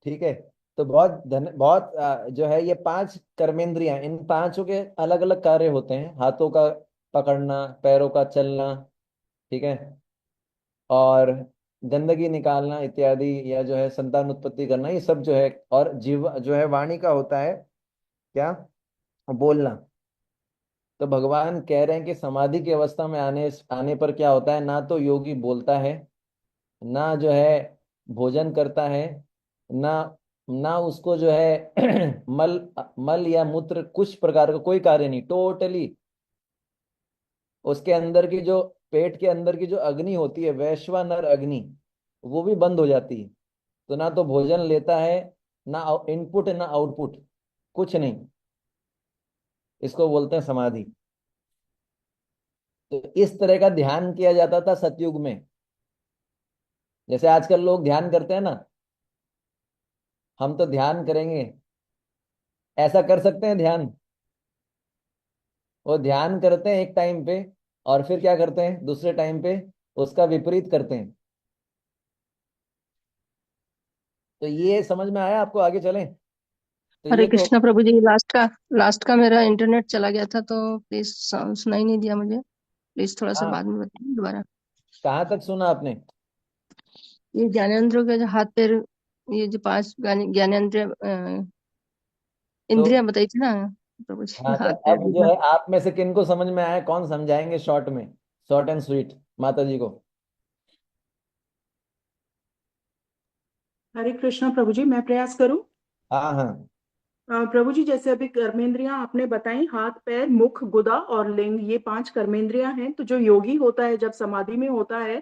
ठीक है। तो बहुत जो है ये 5 कर्मेंद्रियां, इन पांचों के अलग अलग कार्य होते हैं। हाथों का पकड़ना, पैरों का चलना, ठीक है, और गंदगी निकालना इत्यादि, या जो है संतान उत्पत्ति करना, ये सब जो है। और जीव जो है वाणी का होता है क्या, बोलना। तो भगवान कह रहे हैं कि समाधि की अवस्था में आने आने पर क्या होता है, ना तो योगी बोलता है, ना जो है भोजन करता है, ना ना उसको जो है मल मल या मूत्र कुछ प्रकार का कोई कार्य नहीं, टोटली। उसके अंदर की जो, पेट के अंदर की जो अग्नि होती है, वैश्वानर अग्नि, वो भी बंद हो जाती है। तो ना तो भोजन लेता है, ना इनपुट ना आउटपुट, कुछ नहीं। इसको बोलते हैं समाधि। तो इस तरह का ध्यान किया जाता था सतयुग में। जैसे आजकल लोग ध्यान करते हैं ना, हम तो ध्यान करेंगे, ऐसा कर सकते हैं ध्यान। वो ध्यान करते हैं एक टाइम पे, और फिर क्या करते हैं दूसरे टाइम पे, उसका विपरीत करते हैं। तो ये समझ में आया आपको, आगे चलें। तो हरे ये तो कृष्णा प्रभु जी। लास्ट का मेरा इंटरनेट चला गया था, तो प्लीज सुनाई नहीं दिया मुझे। प्लीज थोड़ा सा हाँ, बाद में बताइए दोबारा। कहाँ तक सुना आपने? ये ज्ञानेंद्र के जो हाथ पैर, ये जो पांच ज्ञानेंद्र तो इंद्रियां बताई थी ना प्रभु जी, हाँ, तो हाथ पैर अब जो दिखना। है आप में से किन को समझ में आया, कौन समझाएंगे शॉर्ट में, शॉर्ट एंड स्वीट, माता जी को? हरे कृष्णा प्रभु जी, मैं प्रयास करूं। हाँ हाँ। प्रभु जी, जैसे अभी कर्मेंद्रियां आपने बताई, हाथ पैर मुख गुदा और लिंग, ये पांच कर्मेंद्रियां हैं। तो जो योगी होता है जब समाधि में होता है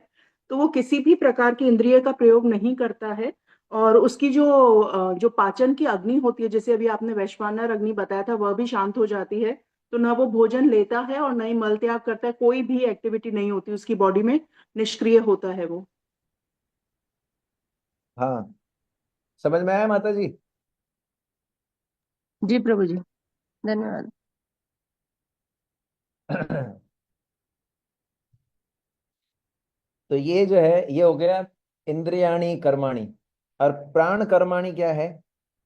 तो वो किसी भी प्रकार की इंद्रिय का प्रयोग नहीं करता है। और उसकी जो पाचन की अग्नि होती है, जैसे अभी आपने वैश्वानर अग्नि बताया था, वह भी शांत हो जाती है। तो ना वो भोजन लेता है और ना ही मल त्याग करता है, कोई भी एक्टिविटी नहीं होती उसकी बॉडी में, निष्क्रिय होता है वो। हाँ, समझ में आया माता जी? जी प्रभु जी, धन्यवाद। तो ये जो है ये हो गया इंद्रियाणी कर्माणी। और प्राण कर्माणी क्या है?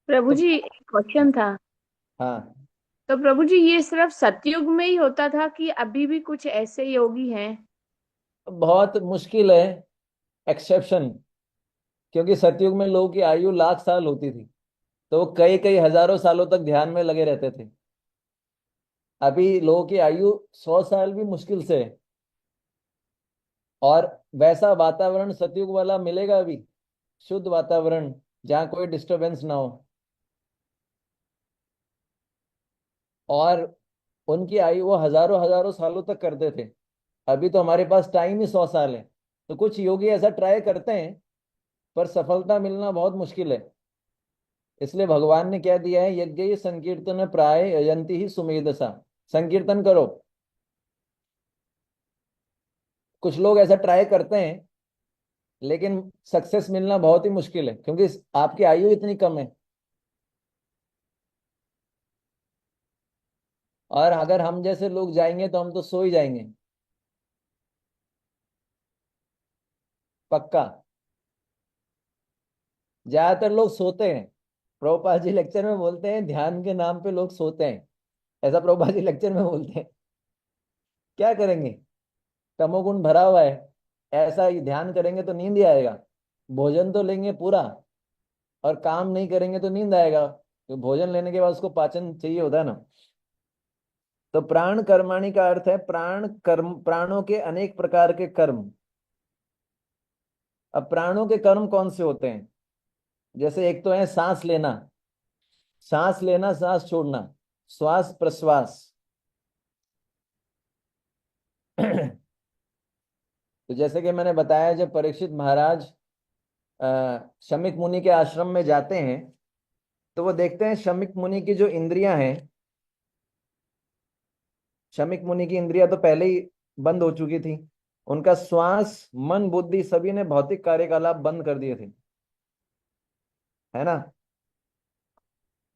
प्रभु तो जी, एक क्वेश्चन था। हाँ, तो प्रभु जी, ये सिर्फ सतयुग में ही होता था कि अभी भी कुछ ऐसे योगी हैं? बहुत मुश्किल है, एक्सेप्शन। क्योंकि सतयुग में लोगों की आयु लाख साल होती थी, तो वो कई कई हजारों सालों तक ध्यान में लगे रहते थे। अभी लोगों की आयु 100 साल भी मुश्किल से है। और वैसा वातावरण सतयुग वाला मिलेगा अभी, शुद्ध वातावरण, जहाँ कोई डिस्टरबेंस ना हो। और उनकी आयु वो हजारों हजारों सालों तक करते थे। अभी तो हमारे पास टाइम ही 100 साल है। तो कुछ योगी ऐसा ट्राई करते हैं, पर सफलता मिलना बहुत मुश्किल है। इसलिए भगवान ने क्या दिया है, यज्ञ संकीर्तन प्राय यजंती ही सुमेधसा। संकीर्तन करो। कुछ लोग ऐसा ट्राई करते हैं, लेकिन सक्सेस मिलना बहुत ही मुश्किल है, क्योंकि आपकी आयु इतनी कम है। और अगर हम जैसे लोग जाएंगे तो हम तो सो ही जाएंगे, पक्का। ज्यादातर लोग सोते हैं। प्रभुपाद जी लेक्चर में बोलते हैं ध्यान के नाम पे लोग सोते हैं। ऐसा प्रभुपाद जी लेक्चर में बोलते हैं। क्या करेंगे, तमोगुण भरा हुआ है। ऐसा ही ध्यान करेंगे तो नींद ही आएगा। भोजन तो लेंगे पूरा, और काम नहीं करेंगे तो नींद आएगा, तो भोजन लेने के बाद उसको पाचन चाहिए होता है ना। तो प्राण कर्माणि का अर्थ है प्राण कर्म, प्राणों के अनेक प्रकार के कर्म। अब प्राणों के कर्म कौन से होते हैं? जैसे एक तो है सांस लेना, सांस लेना सांस छोड़ना, श्वास प्रश्वास। तो जैसे कि मैंने बताया, जब परीक्षित महाराज शमीक मुनि के आश्रम में जाते हैं, तो वो देखते हैं शमीक मुनि की जो इंद्रियां हैं, शमीक मुनि की इंद्रियां तो पहले ही बंद हो चुकी थी। उनका श्वास, मन, बुद्धि सभी ने भौतिक कार्यकलाप बंद कर दिए थे, है ना।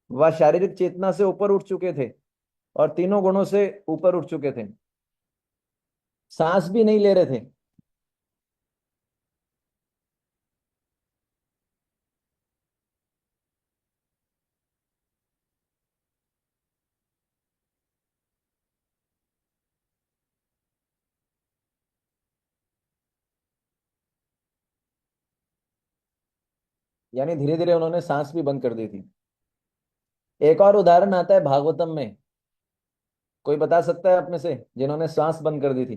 वह शारीरिक चेतना से ऊपर उठ चुके थे, और तीनों गुणों से ऊपर उठ चुके थे। सांस भी नहीं ले रहे थे। यानी धीरे धीरे उन्होंने सांस भी बंद कर दी थी। एक और उदाहरण आता है भागवतम में। कोई बता सकता है आप में से जिन्होंने सांस बंद कर दी थी?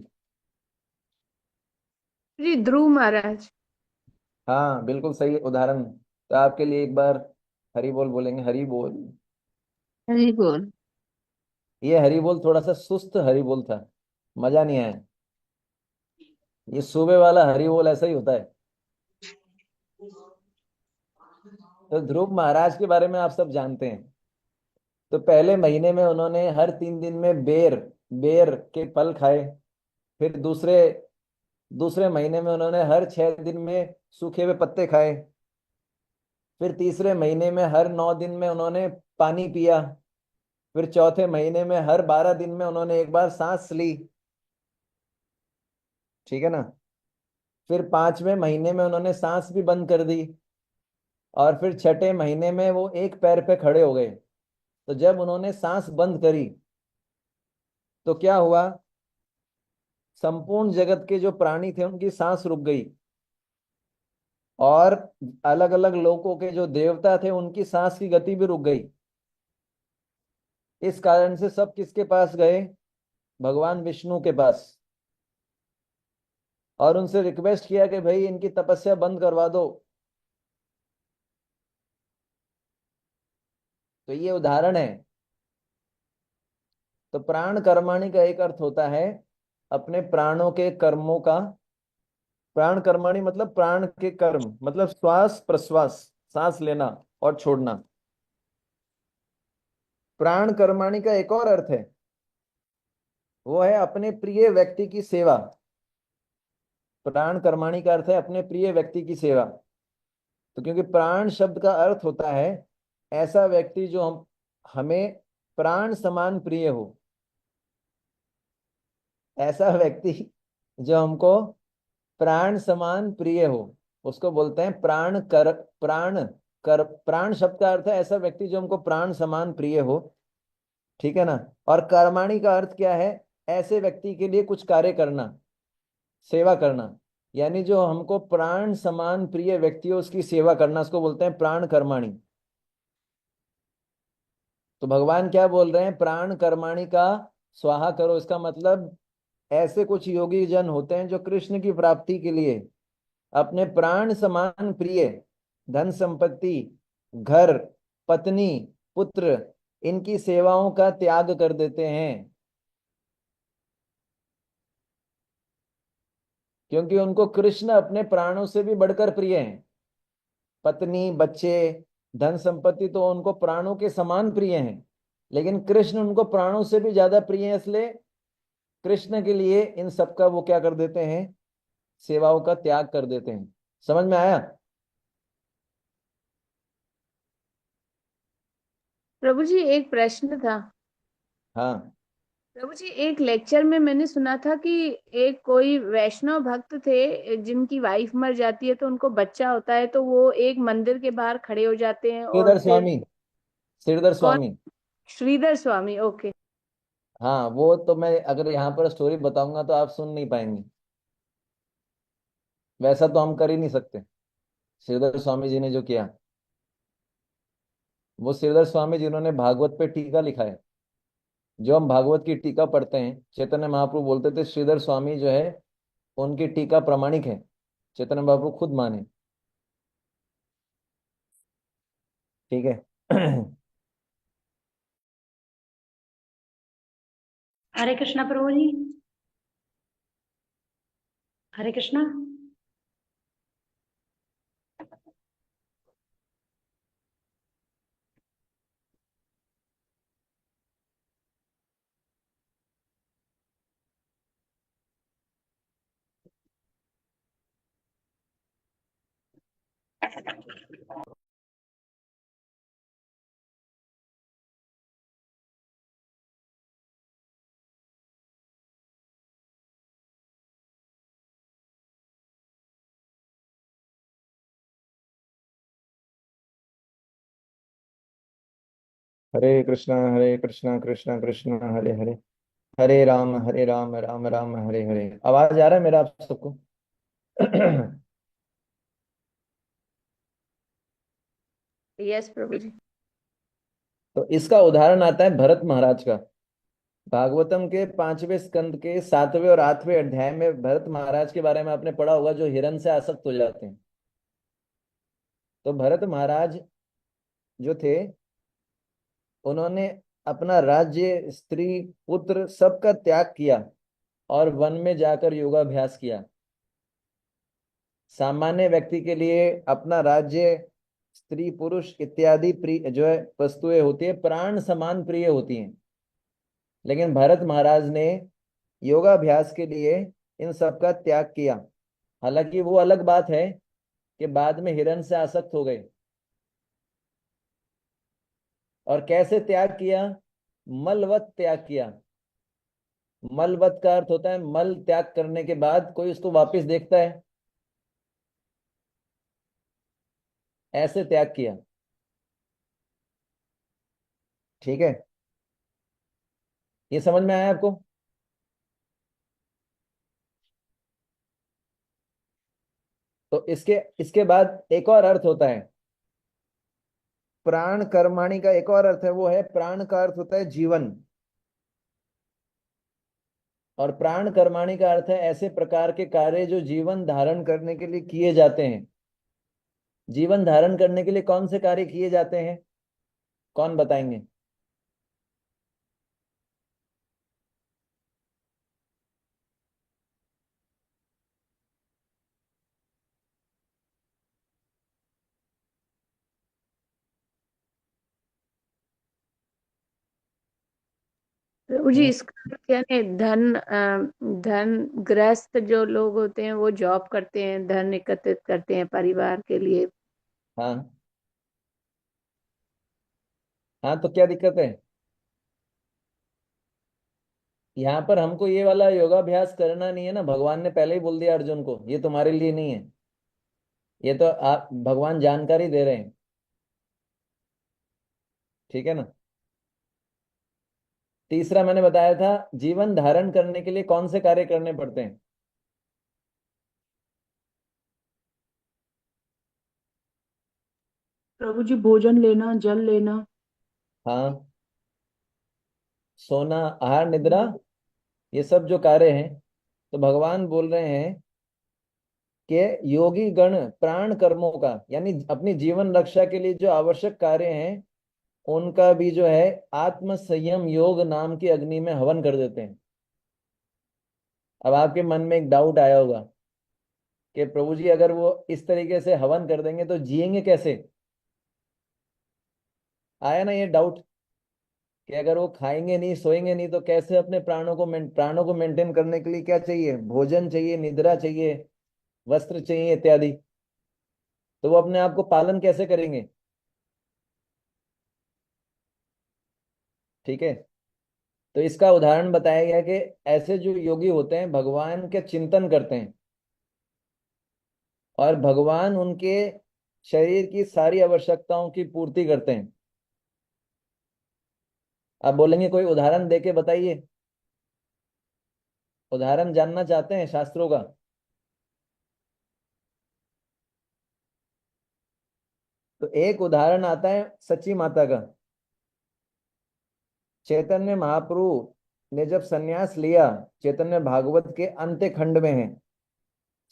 जी, ध्रुव महाराज। हाँ, बिल्कुल सही उदाहरण। तो आपके लिए एक बार हरि बोल बोलेंगे, हरि बोल। हरी बोल। ये हरि बोल थोड़ा सा सुस्त हरि बोल था, मजा नहीं आया। ये सुबह वाला हरि बोल ऐसा ही होता है। तो ध्रुव महाराज के बारे में आप सब जानते हैं। तो पहले महीने में उन्होंने हर 3 दिन में बेर बेर के फल खाए। फिर दूसरे दूसरे महीने में उन्होंने हर 6 दिन में सूखे हुए पत्ते खाए। फिर तीसरे महीने में हर 9 दिन में उन्होंने पानी पिया। फिर चौथे महीने में हर 12 दिन में उन्होंने एक बार सांस ली। ठीक है ना। फिर 5वें महीने में उन्होंने सांस भी बंद कर दी। और फिर छठे महीने में वो एक पैर पे खड़े हो गए। तो जब उन्होंने सांस बंद करी तो क्या हुआ, संपूर्ण जगत के जो प्राणी थे उनकी सांस रुक गई, और अलग अलग लोकों के जो देवता थे उनकी सांस की गति भी रुक गई। इस कारण से सब किसके पास गए, भगवान विष्णु के पास, और उनसे रिक्वेस्ट किया कि भाई इनकी तपस्या बंद करवा दो। तो ये उदाहरण है। तो प्राण कर्माणि का एक अर्थ होता है अपने प्राणों के कर्मों का, प्राण कर्माणि मतलब प्राण के कर्म, मतलब श्वास प्रश्वास, सांस लेना और छोड़ना। प्राण कर्माणि का एक और अर्थ है, वो है अपने प्रिय व्यक्ति की सेवा। प्राण कर्माणि का अर्थ है अपने प्रिय व्यक्ति की सेवा। तो क्योंकि प्राण शब्द का अर्थ होता है ऐसा व्यक्ति जो हमें प्राण समान प्रिय हो, ऐसा व्यक्ति जो हमको प्राण समान प्रिय हो, उसको बोलते हैं प्राण कर। प्राण शब्द का अर्थ है ऐसा व्यक्ति जो हमको प्राण समान प्रिय हो, ठीक है ना। और कर्माणि का अर्थ क्या है, ऐसे व्यक्ति के लिए कुछ कार्य करना, सेवा करना, यानी जो हमको प्राण समान प्रिय व्यक्ति हो उसकी सेवा करना, उसको बोलते हैं प्राण कर्माणि। तो भगवान क्या बोल रहे हैं, प्राण कर्माणि का स्वाहा करो। इसका मतलब ऐसे कुछ योगी जन होते हैं जो कृष्ण की प्राप्ति के लिए अपने प्राण समान प्रिय धन संपत्ति, घर, पत्नी, पुत्र, इनकी सेवाओं का त्याग कर देते हैं, क्योंकि उनको कृष्ण अपने प्राणों से भी बढ़कर प्रिय हैं। पत्नी, बच्चे, धन संपत्ति तो उनको प्राणों के समान प्रिय हैं, लेकिन कृष्ण उनको प्राणों से भी ज्यादा प्रिय है, इसलिए कृष्ण के लिए इन सब का वो क्या कर देते हैं, सेवाओं का त्याग कर देते हैं। समझ में आया? प्रभु जी एक प्रश्न था। हाँ। प्रभु जी एक लेक्चर में मैंने सुना था कि एक कोई वैष्णव भक्त थे जिनकी वाइफ मर जाती है तो उनको बच्चा होता है तो वो एक मंदिर के बाहर खड़े हो जाते हैं और श्रीधर फिर स्वामी, श्रीधर कौन? स्वामी। श्रीधर स्वामी, ओके। हाँ, वो तो मैं अगर यहाँ पर स्टोरी बताऊंगा तो आप सुन नहीं पाएंगे, वैसा तो हम कर ही नहीं सकते। श्रीधर स्वामी जी ने जो किया, वो श्रीधर स्वामी जिन्होंने भागवत पे टीका लिखा है। जो हम भागवत की टीका पढ़ते हैं, चैतन्य महाप्रभु बोलते थे श्रीधर स्वामी जो है उनकी टीका प्रमाणिक है, चैतन्य महाप्रभु खुद माने, ठीक है। हरे कृष्णा प्रभु जी। हरे कृष्णा। हरे कृष्णा कृष्णा कृष्णा हरे हरे, हरे राम राम राम हरे हरे। आवाज आ रहा है मेरा आप सबको? यस प्रभु जी। तो इसका उदाहरण आता है भरत महाराज का। भागवतम के 5वें स्कंद के 7वें और 8वें अध्याय में भरत महाराज के बारे में आपने पढ़ा होगा, जो हिरण से आसक्त हो जाते हैं। तो भरत महाराज जो थे, उन्होंने अपना राज्य, स्त्री, पुत्र सबका त्याग किया और वन में जाकर योगाभ्यास किया। सामान्य व्यक्ति के लिए अपना राज्य, स्त्री, पुरुष इत्यादि प्रिय जो है वस्तुएं होती है, प्राण समान प्रिय होती हैं, लेकिन भरत महाराज ने योगाभ्यास के लिए इन सब का त्याग किया। हालांकि वो अलग बात है कि बाद में हिरण से आसक्त हो गए। और कैसे त्याग किया? मलवत त्याग किया। मलवत का अर्थ होता है मल त्याग करने के बाद कोई उसको वापस देखता है, ऐसे त्याग किया। ठीक है, ये समझ में आया आपको? तो इसके इसके बाद एक और अर्थ होता है प्राण कर्माणि का, एक और अर्थ है, वो है प्राण का अर्थ होता है जीवन, और प्राण कर्माणि का अर्थ है ऐसे प्रकार के कार्य जो जीवन धारण करने के लिए किए जाते हैं। जीवन धारण करने के लिए कौन से कार्य किए जाते हैं, कौन बताएंगे? प्रभु जी हम्म, इसका क्या है, धन ग्रस्त जो लोग होते हैं वो जॉब करते हैं, धन एकत्रित करते हैं परिवार के लिए। हाँ हाँ, तो क्या दिक्कत है? यहाँ पर हमको ये वाला योगाभ्यास करना नहीं है ना, भगवान ने पहले ही बोल दिया अर्जुन को ये तुम्हारे लिए नहीं है। ये तो आप भगवान जानकारी दे रहे हैं, ठीक है ना। तीसरा मैंने बताया था जीवन धारण करने के लिए कौन से कार्य करने पड़ते हैं। प्रभु जी भोजन लेना, जल लेना। हाँ, सोना, आहार, निद्रा, ये सब जो कार्य हैं, तो भगवान बोल रहे हैं कि योगी गण प्राण कर्मों का, यानी अपनी जीवन रक्षा के लिए जो आवश्यक कार्य हैं उनका भी जो है आत्म संयम योग नाम की अग्नि में हवन कर देते हैं। अब आपके मन में एक डाउट आया होगा कि प्रभु जी अगर वो इस तरीके से हवन कर देंगे तो जिएंगे कैसे? आया ना ये डाउट कि अगर वो खाएंगे नहीं सोएंगे नहीं तो कैसे अपने प्राणों को मेंटेन करने के लिए क्या चाहिए, भोजन चाहिए, निद्रा चाहिए, वस्त्र चाहिए इत्यादि, तो वो अपने आप को पालन कैसे करेंगे? ठीक है, तो इसका उदाहरण बताया गया कि ऐसे जो योगी होते हैं भगवान के चिंतन करते हैं और भगवान उनके शरीर की सारी आवश्यकताओं की पूर्ति करते हैं। आप बोलेंगे कोई उदाहरण देके बताइए, उदाहरण जानना चाहते हैं शास्त्रों का? तो एक उदाहरण आता है सची माता का। चैतन्य महाप्रभु ने जब सन्यास लिया, चैतन्य भागवत के अंत्य खंड में है,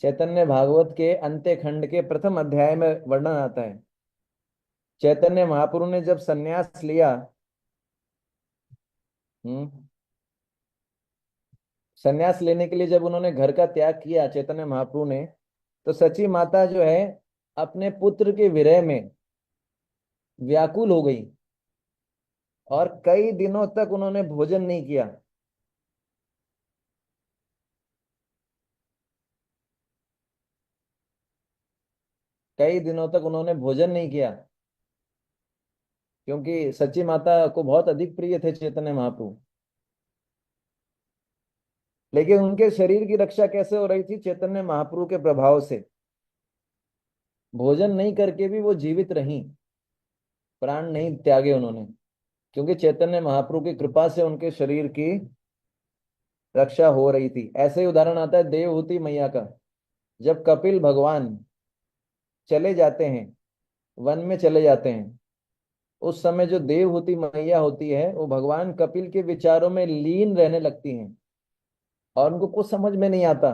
चैतन्य भागवत के अंत्य खंड के प्रथम अध्याय में वर्णन आता है। चैतन्य महाप्रभु ने जब सन्यास लिया, हम्म सन्यास लेने के लिए जब उन्होंने घर का त्याग किया चैतन्य महाप्रभु ने, तो सची माता जो है अपने पुत्र के विरह में व्याकुल हो गई और कई दिनों तक उन्होंने भोजन नहीं किया। कई दिनों तक उन्होंने भोजन नहीं किया क्योंकि सच्ची माता को बहुत अधिक प्रिय थे चैतन्य महाप्रभु। लेकिन उनके शरीर की रक्षा कैसे हो रही थी? चैतन्य महाप्रभु के प्रभाव से। भोजन नहीं करके भी वो जीवित रहीं, प्राण नहीं त्यागे उन्होंने, क्योंकि चैतन्य महाप्रभु की कृपा से उनके शरीर की रक्षा हो रही थी। ऐसे ही उदाहरण आता है देवहूति मैया का। जब कपिल भगवान चले जाते हैं, वन में चले जाते हैं, उस समय जो देवहूति मैया होती है वो भगवान कपिल के विचारों में लीन रहने लगती हैं और उनको कुछ समझ में नहीं आता।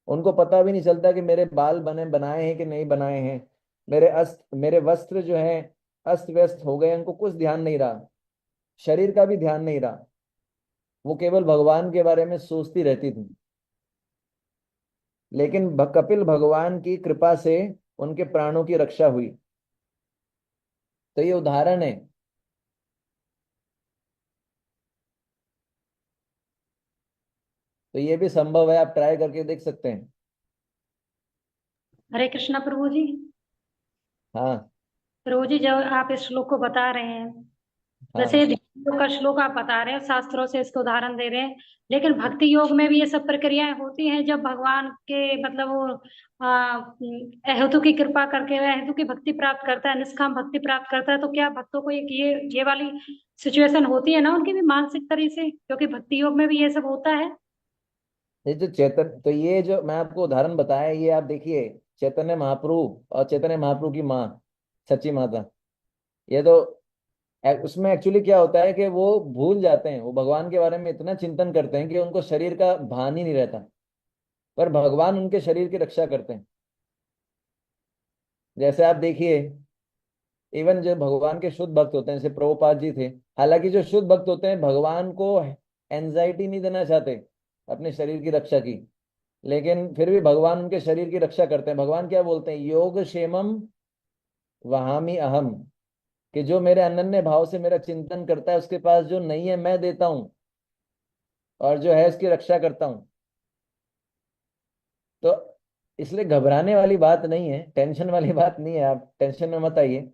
उनको पता भी नहीं चलता कि मेरे बाल बनाए हैं कि नहीं बनाए हैं, मेरे वस्त्र जो हैं अस्त व्यस्त हो गए, उनको कुछ ध्यान नहीं रहा, शरीर का भी ध्यान नहीं रहा, वो केवल भगवान के बारे में सोचती रहती थी। लेकिन कपिल भगवान की कृपा से उनके प्राणों की रक्षा हुई। तो ये उदाहरण है। तो ये भी संभव है, आप ट्राई करके देख सकते हैं। हरे कृष्णा प्रभु जी। हाँ प्रभु जी जब आप इस श्लोक को बता रहे हैं जैसे हाँ। ये ध्यान योग का श्लोक आप बता रहे हैं, शास्त्रों से इसको उदाहरण दे रहे हैं, लेकिन भक्ति योग में भी ये सब प्रक्रियाएं होती हैं जब भगवान के मतलब वो अहेतु की कृपा करके अहेतु की भक्ति प्राप्त करता है, निष्काम भक्ति प्राप्त करता है, तो क्या भक्तों को एक ये वाली सिचुएशन होती है ना उनकी भी मानसिक तरीके से, क्योंकि भक्ति योग में भी ये सब होता है। ये जो चैतन्य, तो ये जो मैं आपको उदाहरण बताया, ये आप देखिए, चैतन्य महाप्रभु और चैतन्य महाप्रभु की माँ सच्ची माता, ये तो उसमें एक्चुअली क्या होता है कि वो भूल जाते हैं, वो भगवान के बारे में इतना चिंतन करते हैं कि उनको शरीर का भान ही नहीं रहता, पर भगवान उनके शरीर की रक्षा करते हैं। जैसे आप देखिए, इवन जो भगवान के शुद्ध भक्त होते हैं, जैसे प्रभुपाद जी थे, हालांकि जो शुद्ध भक्त होते हैं भगवान को एंजाइटी नहीं देना चाहते अपने शरीर की रक्षा की, लेकिन फिर भी भगवान उनके शरीर की रक्षा करते हैं। भगवान क्या बोलते हैं, योग क्षेमम वहामी अहम, कि जो मेरे अनन्य भाव से मेरा चिंतन करता है उसके पास जो नहीं है मैं देता हूँ, और जो है उसकी रक्षा करता हूँ। तो इसलिए घबराने वाली बात नहीं है, टेंशन वाली बात नहीं है, आप टेंशन में मत आइए।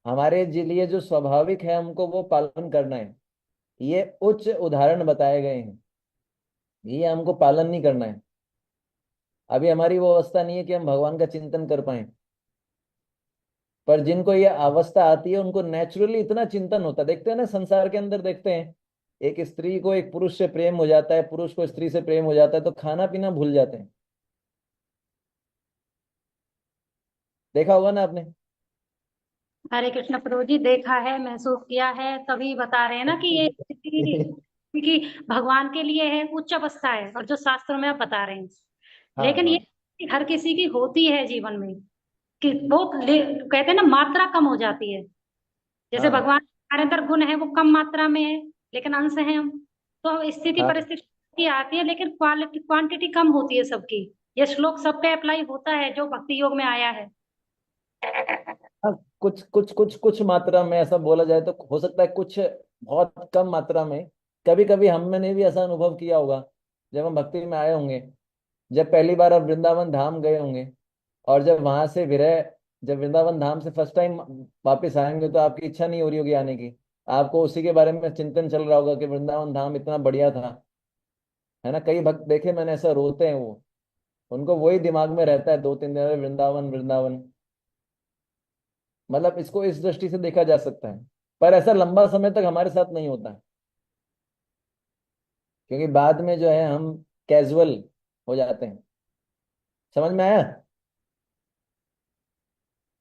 हमारे लिए जो स्वाभाविक है हमको वो पालन करना है। ये उच्च उदाहरण बताए गए हैं, ये हमको पालन नहीं करना है। अभी हमारी वो अवस्था नहीं है कि हम भगवान का चिंतन कर पाए, पर जिनको ये अवस्था आती है उनको नेचुरली इतना चिंतन होता है। देखते हैं ना संसार के अंदर, देखते हैं एक स्त्री को एक पुरुष से प्रेम हो जाता है, पुरुष को स्त्री से प्रेम हो जाता है, तो खाना पीना भूल जाते हैं। देखा होगा ना आपने। हरे कृष्ण प्रभु जी, देखा है, महसूस किया है, तभी बता रहे हैं ना कि ये स्थिति कि भगवान के लिए है, उच्च अवस्था है, और जो शास्त्रों में आप बता रहे हैं, हाँ लेकिन हाँ। ये हर किसी की होती है जीवन में, कि बहुत कहते हैं ना मात्रा कम हो जाती है। जैसे हाँ भगवान हमारे अंदर गुण है वो कम मात्रा में है, लेकिन अंश है हम, तो स्थिति हाँ। परिस्थिति आती है, लेकिन क्वालिटी क्वांटिटी कम होती है सबकी। ये श्लोक सब पे अप्लाई होता है जो भक्ति योग में आया है। हाँ, कुछ कुछ कुछ कुछ मात्रा में ऐसा बोला जाए तो हो सकता है, कुछ बहुत कम मात्रा में। कभी कभी हमने भी ऐसा अनुभव किया होगा जब हम भक्ति में आए होंगे, जब पहली बार आप वृंदावन धाम गए होंगे, और जब वहां से विरह, जब वृंदावन धाम से फर्स्ट टाइम वापस आएंगे तो आपकी इच्छा नहीं हो रही होगी आने की, आपको उसी के बारे में चिंतन चल रहा होगा कि वृंदावन धाम इतना बढ़िया था, है ना। कई भक्त देखे मैंने ऐसा रोते हैं, वो उनको वही दिमाग में रहता है 2-3 दिन, अरे वृंदावन वृंदावन। मतलब इसको इस दृष्टि से देखा जा सकता है, पर ऐसा लंबा समय तक हमारे साथ नहीं होता है, क्योंकि बाद में जो है हम कैजुअल हो जाते हैं। समझ में आया।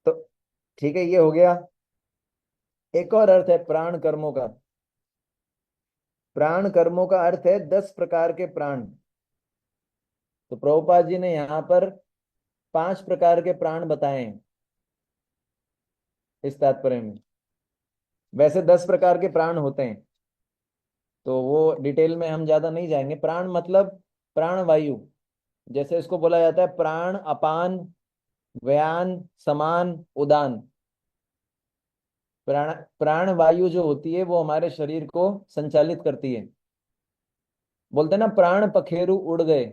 तो ठीक है, ये हो गया। एक और अर्थ है प्राण कर्मों का। प्राण कर्मों का अर्थ है 10 प्रकार के प्राण। तो प्रभुपाद जी ने यहाँ पर 5 प्रकार के प्राण बताए हैं इस तात्पर्य में। वैसे 10 प्रकार के प्राण होते हैं, तो वो डिटेल में हम ज्यादा नहीं जाएंगे। प्राण मतलब प्राण वायु, जैसे इसको बोला जाता है प्राण अपान व्यान समान उदान। प्राण प्राण वायु जो होती है वो हमारे शरीर को संचालित करती है। बोलते हैं ना प्राण पखेरु उड़ गए,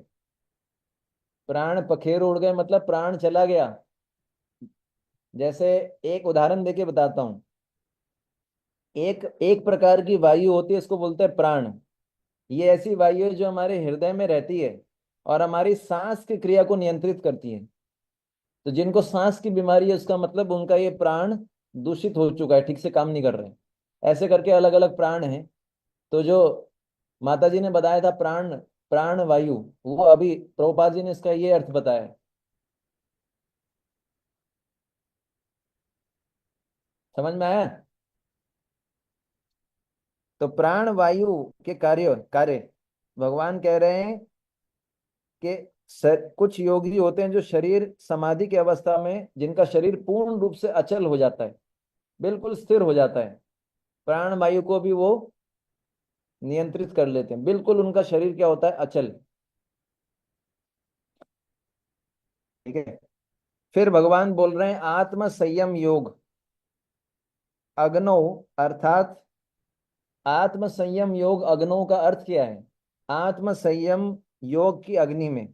प्राण पखेरु उड़ गए मतलब प्राण चला गया। जैसे एक उदाहरण देके बताता हूँ। एक एक प्रकार की वायु होती है, इसको बोलते हैं प्राण। ये ऐसी वायु है जो हमारे हृदय में रहती है और हमारी सांस की क्रिया को नियंत्रित करती है। तो जिनको सांस की बीमारी है उसका मतलब उनका ये प्राण दूषित हो चुका है, ठीक से काम नहीं कर रहे हैं। ऐसे करके अलग अलग प्राण हैं। तो जो माता जी ने बताया था प्राण, प्राण वायु, वो अभी प्रभुपाद जी ने इसका ये अर्थ बताया है। समझ में आया। तो प्राण वायु के कार्य कार्य भगवान कह रहे हैं कि कुछ योगी होते हैं जो शरीर समाधि की अवस्था में, जिनका शरीर पूर्ण रूप से अचल हो जाता है, बिल्कुल स्थिर हो जाता है, प्राण वायु को भी वो नियंत्रित कर लेते हैं, बिल्कुल उनका शरीर क्या होता है, अचल। ठीक है। फिर भगवान बोल रहे हैं आत्म संयम योग अग्नौ, अर्थात आत्म संयम योग अग्नौ का अर्थ क्या है, आत्म संयम योग की अग्नि में।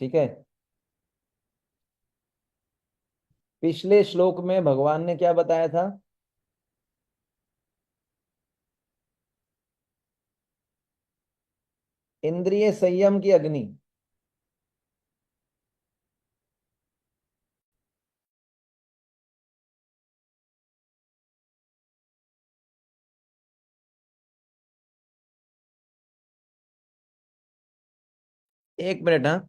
ठीक है। पिछले श्लोक में भगवान ने क्या बताया था इंद्रिय संयम की अग्नि। एक मिनट, हाँ।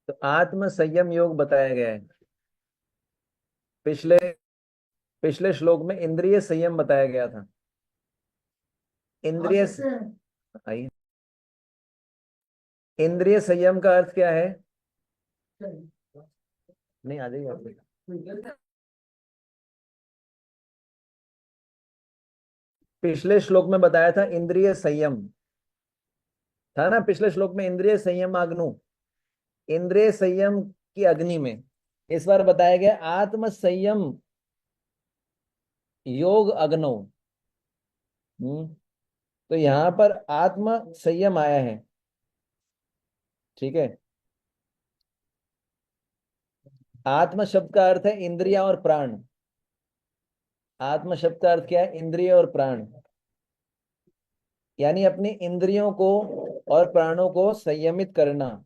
तो आत्म संयम योग बताया गया है। पिछले पिछले श्लोक में इंद्रिय संयम बताया गया था। इंद्रिय आइए, इंद्रिय संयम का अर्थ क्या है? नहीं, आ जाइए आप। पिछले श्लोक में बताया था इंद्रिय संयम, था ना? पिछले श्लोक में इंद्रिय संयम अग्नु, इंद्रिय संयम की अग्नि में इस बार बताया गया आत्म संयम योग अग्नो। हम्म तो यहां पर आत्म संयम आया है, ठीक है। आत्म शब्द का अर्थ है इंद्रिया और प्राण। आत्म शब्द का अर्थ क्या है? इंद्रिय और प्राण, यानी अपनी इंद्रियों को और प्राणों को संयमित करना।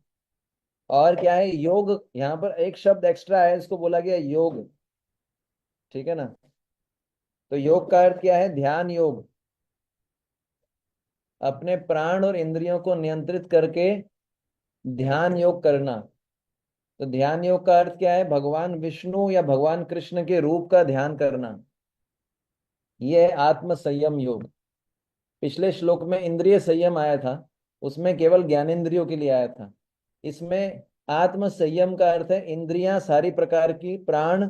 और क्या है? योग, यहाँ पर एक शब्द एक्स्ट्रा है, इसको बोला गया योग, ठीक है ना? तो योग का अर्थ क्या है? ध्यान योग। अपने प्राण और इंद्रियों को नियंत्रित करके ध्यान योग करना। तो ध्यान योग का अर्थ क्या है? भगवान विष्णु या भगवान कृष्ण के रूप का ध्यान करना। यह है आत्म संयम योग। पिछले श्लोक में इंद्रिय संयम आया था, उसमें केवल ज्ञानेंद्रियों के लिए आया था। इसमें आत्म संयम का अर्थ है इंद्रियां सारी प्रकार की, प्राण,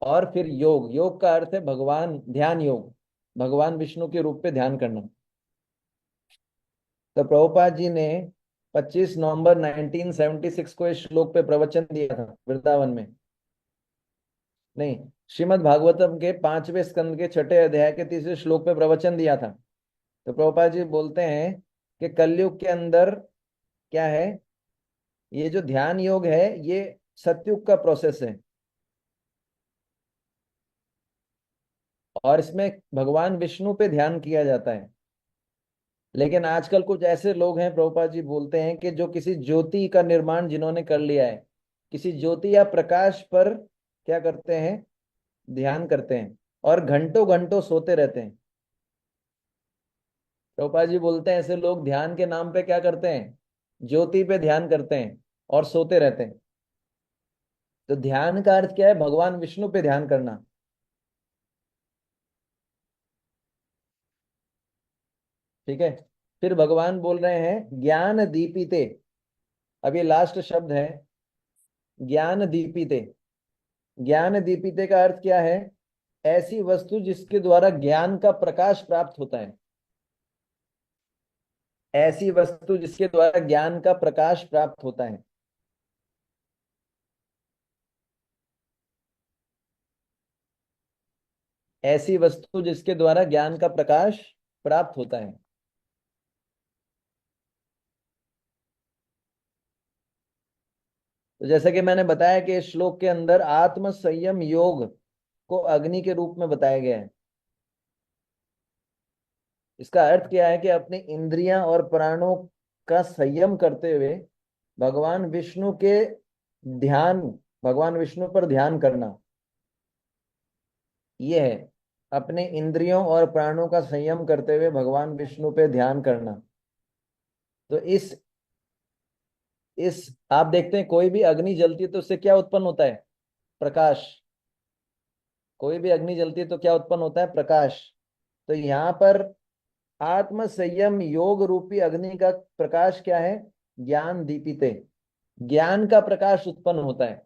और फिर योग। योग का अर्थ है भगवान, ध्यान योग, भगवान विष्णु के रूप पे ध्यान करना। तो प्रभुपाद जी ने 25 नवंबर 1976 को इस श्लोक पे प्रवचन दिया था वृंदावन में। नहीं, श्रीमद् भागवतम के 5वें स्कंद के 6ठे अध्याय के 3रे श्लोक पे प्रवचन दिया था। तो प्रभुपाद जी बोलते हैं कि कलयुग के अंदर क्या है, ये जो ध्यान योग है ये सतयुग का प्रोसेस है, और इसमें भगवान विष्णु पे ध्यान किया जाता है। लेकिन आजकल कुछ ऐसे लोग हैं, प्रभुपाद जी बोलते हैं, कि जो किसी ज्योति का निर्माण जिन्होंने कर लिया है, किसी ज्योति या प्रकाश पर क्या करते हैं? ध्यान करते हैं, और घंटों घंटों सोते रहते हैं। प्रभुपाद जी बोलते हैं ऐसे लोग ध्यान के नाम पे क्या करते हैं? ज्योति पे ध्यान करते हैं और सोते रहते हैं। तो ध्यान का अर्थ क्या है? भगवान विष्णु पे ध्यान करना, ठीक है। फिर भगवान बोल रहे हैं ज्ञान दीपिते। अब ये लास्ट शब्द है, ज्ञान दीपिते। ज्ञान दीपिते का अर्थ क्या है? ऐसी वस्तु जिसके द्वारा ज्ञान का प्रकाश प्राप्त होता है। ऐसी वस्तु जिसके द्वारा ज्ञान का प्रकाश प्राप्त होता है। ऐसी वस्तु जिसके द्वारा ज्ञान का प्रकाश प्राप्त होता है। तो जैसा कि मैंने बताया कि इस श्लोक के अंदर आत्म संयम योग को अग्नि के रूप में बताया गया है। इसका अर्थ क्या है? कि अपनी इंद्रियां और प्राणों का संयम करते हुए भगवान विष्णु के ध्यान, भगवान विष्णु पर ध्यान करना, ये है अपने इंद्रियों और प्राणों का संयम करते हुए भगवान विष्णु पे ध्यान करना। तो इस आप देखते हैं कोई भी अग्नि जलती है तो उससे क्या उत्पन्न होता है? प्रकाश। कोई भी अग्नि जलती है तो क्या उत्पन्न होता है? प्रकाश। तो यहाँ पर आत्म संयम योग रूपी अग्नि का प्रकाश क्या है? ज्ञान दीपिते, ज्ञान का प्रकाश उत्पन्न होता है।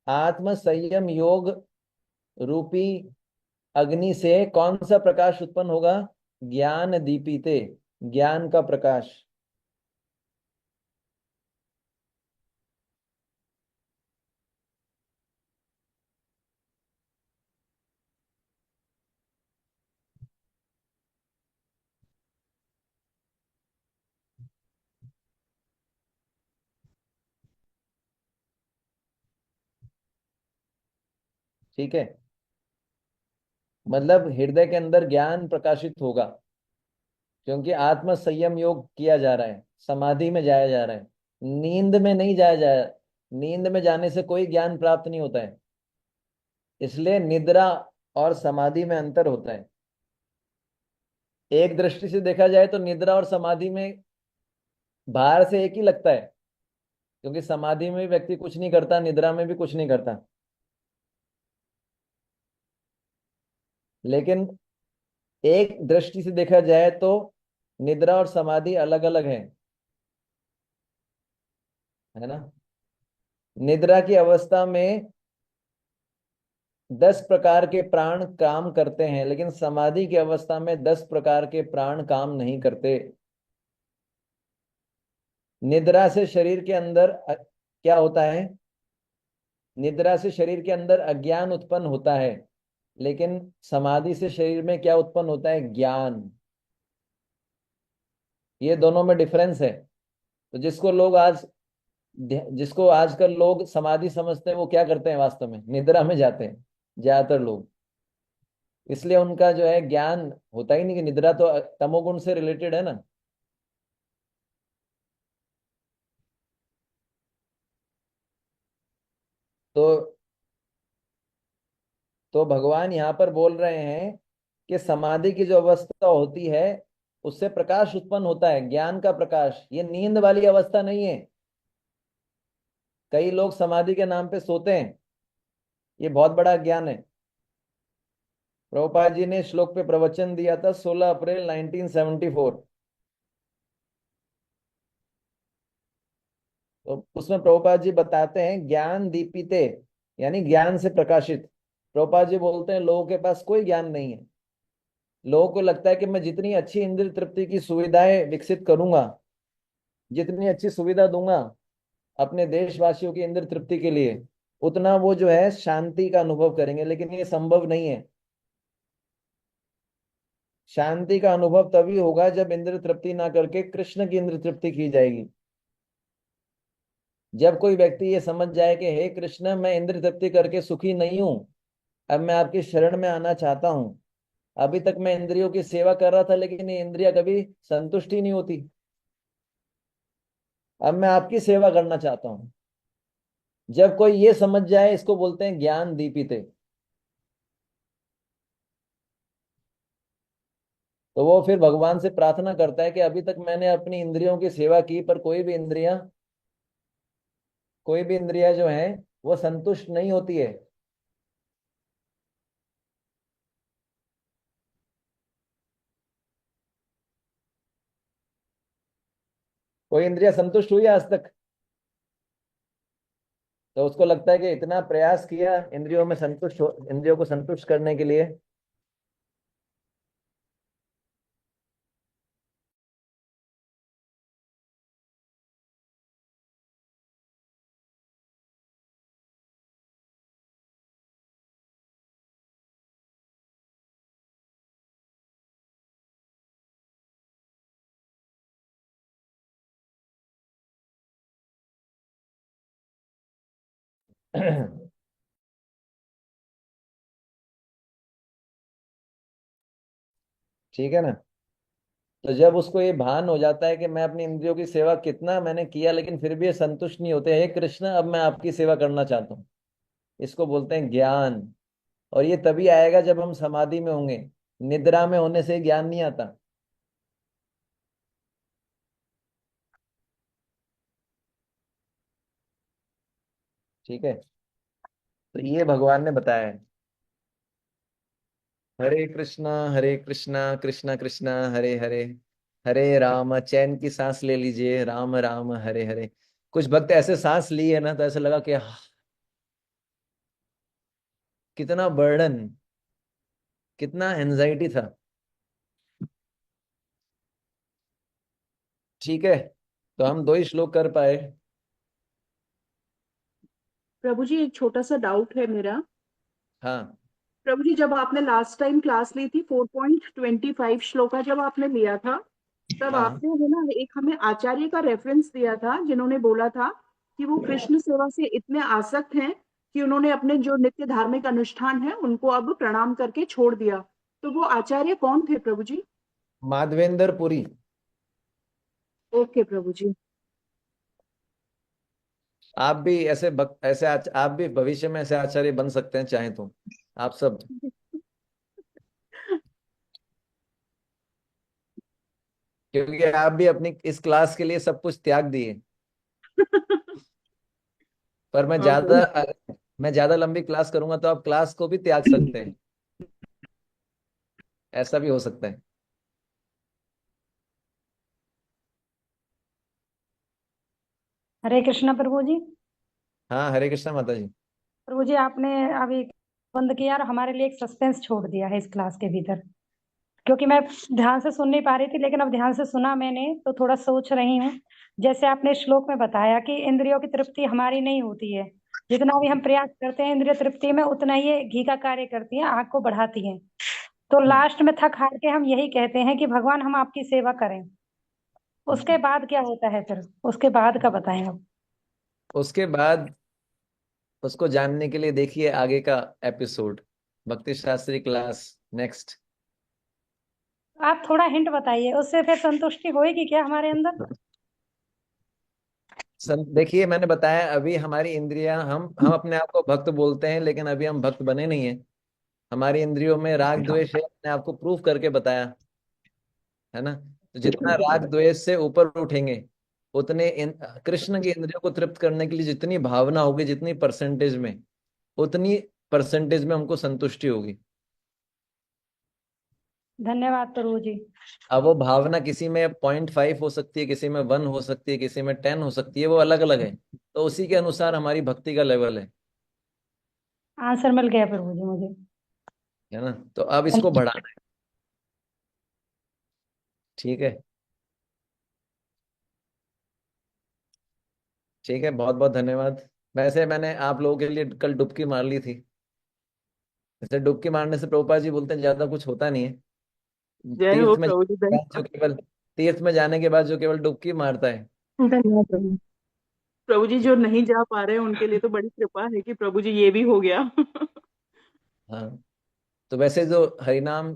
आत्म संयम योग रूपी अग्नि से कौन सा प्रकाश उत्पन्न होगा? ज्ञान दीपिते, ज्ञान का प्रकाश। ठीक है, मतलब हृदय के अंदर ज्ञान प्रकाशित होगा, क्योंकि आत्म संयम योग किया जा रहा है, समाधि में जाया जा रहा है, नींद में नहीं जाया जा रहा। नींद में जाने से कोई ज्ञान प्राप्त नहीं होता है, इसलिए निद्रा और समाधि में अंतर होता है। एक दृष्टि से देखा जाए तो निद्रा और समाधि में बाहर से एक ही लगता है, क्योंकि समाधि में व्यक्ति कुछ नहीं करता, निद्रा में भी कुछ नहीं करता, लेकिन एक दृष्टि से देखा जाए तो निद्रा और समाधि अलग अलग है ना। निद्रा की अवस्था में 10 प्रकार के प्राण काम करते हैं, लेकिन समाधि की अवस्था में 10 प्रकार के प्राण काम नहीं करते। निद्रा से शरीर के अंदर क्या होता है? निद्रा से शरीर के अंदर अज्ञान उत्पन्न होता है, लेकिन समाधि से शरीर में क्या उत्पन्न होता है? ज्ञान। ये दोनों में डिफरेंस है। तो जिसको आजकल लोग समाधि समझते हैं, वो क्या करते हैं? वास्तव में निद्रा में जाते हैं ज्यादातर लोग, इसलिए उनका जो है ज्ञान होता ही नहीं, कि निद्रा तो तमोगुण से रिलेटेड है ना। तो भगवान यहाँ पर बोल रहे हैं कि समाधि की जो अवस्था होती है, उससे प्रकाश उत्पन्न होता है, ज्ञान का प्रकाश। ये नींद वाली अवस्था नहीं है। कई लोग समाधि के नाम पे सोते हैं, ये बहुत बड़ा ज्ञान है। प्रभुपाद जी ने श्लोक पे प्रवचन दिया था 16 अप्रैल 1974। तो उसमें प्रभुपाद जी बताते हैं ज्ञान दीपिते, यानी ज्ञान से प्रकाशित। प्रभुपाद जी बोलते हैं लोगों के पास कोई ज्ञान नहीं है। लोगों को लगता है कि मैं जितनी अच्छी इंद्रिय तृप्ति की सुविधाएं विकसित करूंगा, जितनी अच्छी सुविधा दूंगा अपने देशवासियों की इंद्रिय तृप्ति के लिए, उतना वो जो है शांति का अनुभव करेंगे, लेकिन ये संभव नहीं है। शांति का अनुभव तभी होगा जब इंद्रिय तृप्ति ना करके कृष्ण की इंद्रिय तृप्ति की जाएगी। जब कोई व्यक्ति ये समझ जाए कि हे कृष्ण, मैं इंद्रिय तृप्ति करके सुखी नहीं हूं, अब मैं आपकी शरण में आना चाहता हूं। अभी तक मैं इंद्रियों की सेवा कर रहा था, लेकिन ये इंद्रियां कभी संतुष्ट ही नहीं होती, अब मैं आपकी सेवा करना चाहता हूं। जब कोई ये समझ जाए, इसको बोलते हैं ज्ञान दीपिते। तो वो फिर भगवान से प्रार्थना करता है कि अभी तक मैंने अपनी इंद्रियों की सेवा की, पर कोई भी इंद्रिया जो है वो संतुष्ट नहीं होती है। कोई इंद्रिया संतुष्ट हुई आज तक? तो उसको लगता है कि इतना प्रयास किया इंद्रियों को संतुष्ट करने के लिए। ठीक है ना। तो जब उसको ये भान हो जाता है कि मैं अपनी इंद्रियों की सेवा कितना मैंने किया, लेकिन फिर भी ये संतुष्ट नहीं होते, हे कृष्ण अब मैं आपकी सेवा करना चाहता हूँ, इसको बोलते हैं ज्ञान। और ये तभी आएगा जब हम समाधि में होंगे। निद्रा में होने से ज्ञान नहीं आता। ठीक है, तो ये भगवान ने बताया है। हरे कृष्णा कृष्णा कृष्णा हरे हरे, हरे राम। चैन की सांस ले लीजिए, राम राम हरे हरे। कुछ भक्त ऐसे सांस लिए ना तो ऐसा लगा कि कितना बर्डन, कितना एंजाइटी था। ठीक है, तो हम 2 ही श्लोक कर पाए। प्रभु जी एक छोटा सा डाउट है मेरा। हाँ प्रभु जी जब आपने लास्ट टाइम क्लास ली थी 4.25 श्लोका जब आपने लिया था, तब हाँ आपने है ना एक हमें आचार्य का रेफरेंस दिया था जिन्होंने बोला था कि वो कृष्ण सेवा से इतने आसक्त हैं कि उन्होंने अपने जो नित्य धार्मिक अनुष्ठान है उनको अब प्रणाम करके छोड़ दिया। तो वो आचार्य कौन थे प्रभु जी? माधवेंद्र पुरी। ओके प्रभु जी। आप भी ऐसे आप भी भविष्य में ऐसे आचार्य बन सकते हैं चाहे तो, आप सब। क्योंकि आप भी अपनी इस क्लास के लिए सब कुछ त्याग दिए। पर हाँ प्रभु। मैं ज्यादा लंबी क्लास करूंगा तो आप क्लास को भी त्याग सकते हैं, ऐसा भी हो सकता है। हरे कृष्णा प्रभु जी। हाँ हरे कृष्णा माता जी। प्रभु जी आपने अभी बंद किया और हमारे लिए एक सस्पेंस छोड़ दिया है इस क्लास के भीतर, क्योंकि मैं ध्यान से सुन नहीं पा रही थी, लेकिन अब ध्यान से सुना मैंने तो थोड़ा सोच रही हूँ। जैसे आपने श्लोक में बताया कि इंद्रियों की तृप्ति हमारी नहीं होती है, जितना भी हम प्रयास करते हैं इंद्रिय तृप्ति में उतना ही ये घी का कार्य करती है, आग को बढ़ाती है। तो हम्म। लास्ट में थक हार के हम यही कहते हैं कि भगवान हम आपकी सेवा करें। उसके बाद क्या होता है फिर, उसके बाद का बताएं अब। उसके बाद उसको जानने के लिए देखिए आगे का एपिसोड, भक्ति शास्त्री क्लास नेक्स्ट। आप थोड़ा हिंट बताइए, उससे फिर संतुष्टि होएगी क्या हमारे अंदर? देखिए मैंने बताया अभी हमारी इंद्रियां, हम अपने आप को भक्त बोलते हैं लेकिन अभी हम भक्त बने नहीं है। हमारी इंद्रियों में राग द्वेष है, अपने आप को प्रूव करके बताया है ना। तो जितना राग द्वेष से ऊपर उठेंगे उतने कृष्ण की इंद्रियों को तृप्त करने के लिए जितनी भावना होगी, जितनी परसेंटेज में, उतनी परसेंटेज में हमको संतुष्टि होगी। धन्यवाद प्रभु जी। अब वो भावना किसी में 0.5 हो सकती है, किसी में 1 हो सकती है, किसी में 10 हो सकती है, वो अलग अलग है। तो उसी के अनुसार हमारी भक्ति का लेवल आंसर मिल गया प्रभु जी मुझे। है ना। तो अब इसको बढ़ाना है। ठीक है, ठीक है, बहुत बहुत धन्यवाद। वैसे मैंने आप लोगों के लिए कल डुबकी मार ली थी। वैसे डुबकी मारने से प्रभुपाद जी बोलते हैं ज्यादा कुछ होता नहीं है। जय हो तीर्थ में प्रभु जी। जो केवल तीर्थ में जाने के बाद जो केवल डुबकी मारता है। धन्यवाद प्रभु। प्रभु जी जो नहीं जा पा रहे हैं उनके लिए तो बड़ी कृपा है कि प्रभु जी ये भी हो गया। हाँ, तो वैसे जो हरिनाम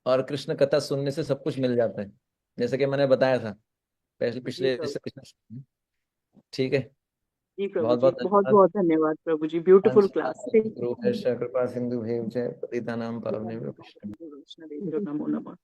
और कृष्ण कथा सुनने से सब कुछ मिल जाता है, जैसे कि मैंने बताया था पहले जी पिछले प्रभु। ठीक है, जी प्रभु बहुत जी बहुत बहुत धन्यवाद। बहुत धन्यवद प्रभु जी। Beautiful class. गुरु वैश्य कृपा सिंधु भेव जय पतितानां पावनेभ्यो वैष्णवेभ्यो। वैष्णवेभ्यो नमो नमः।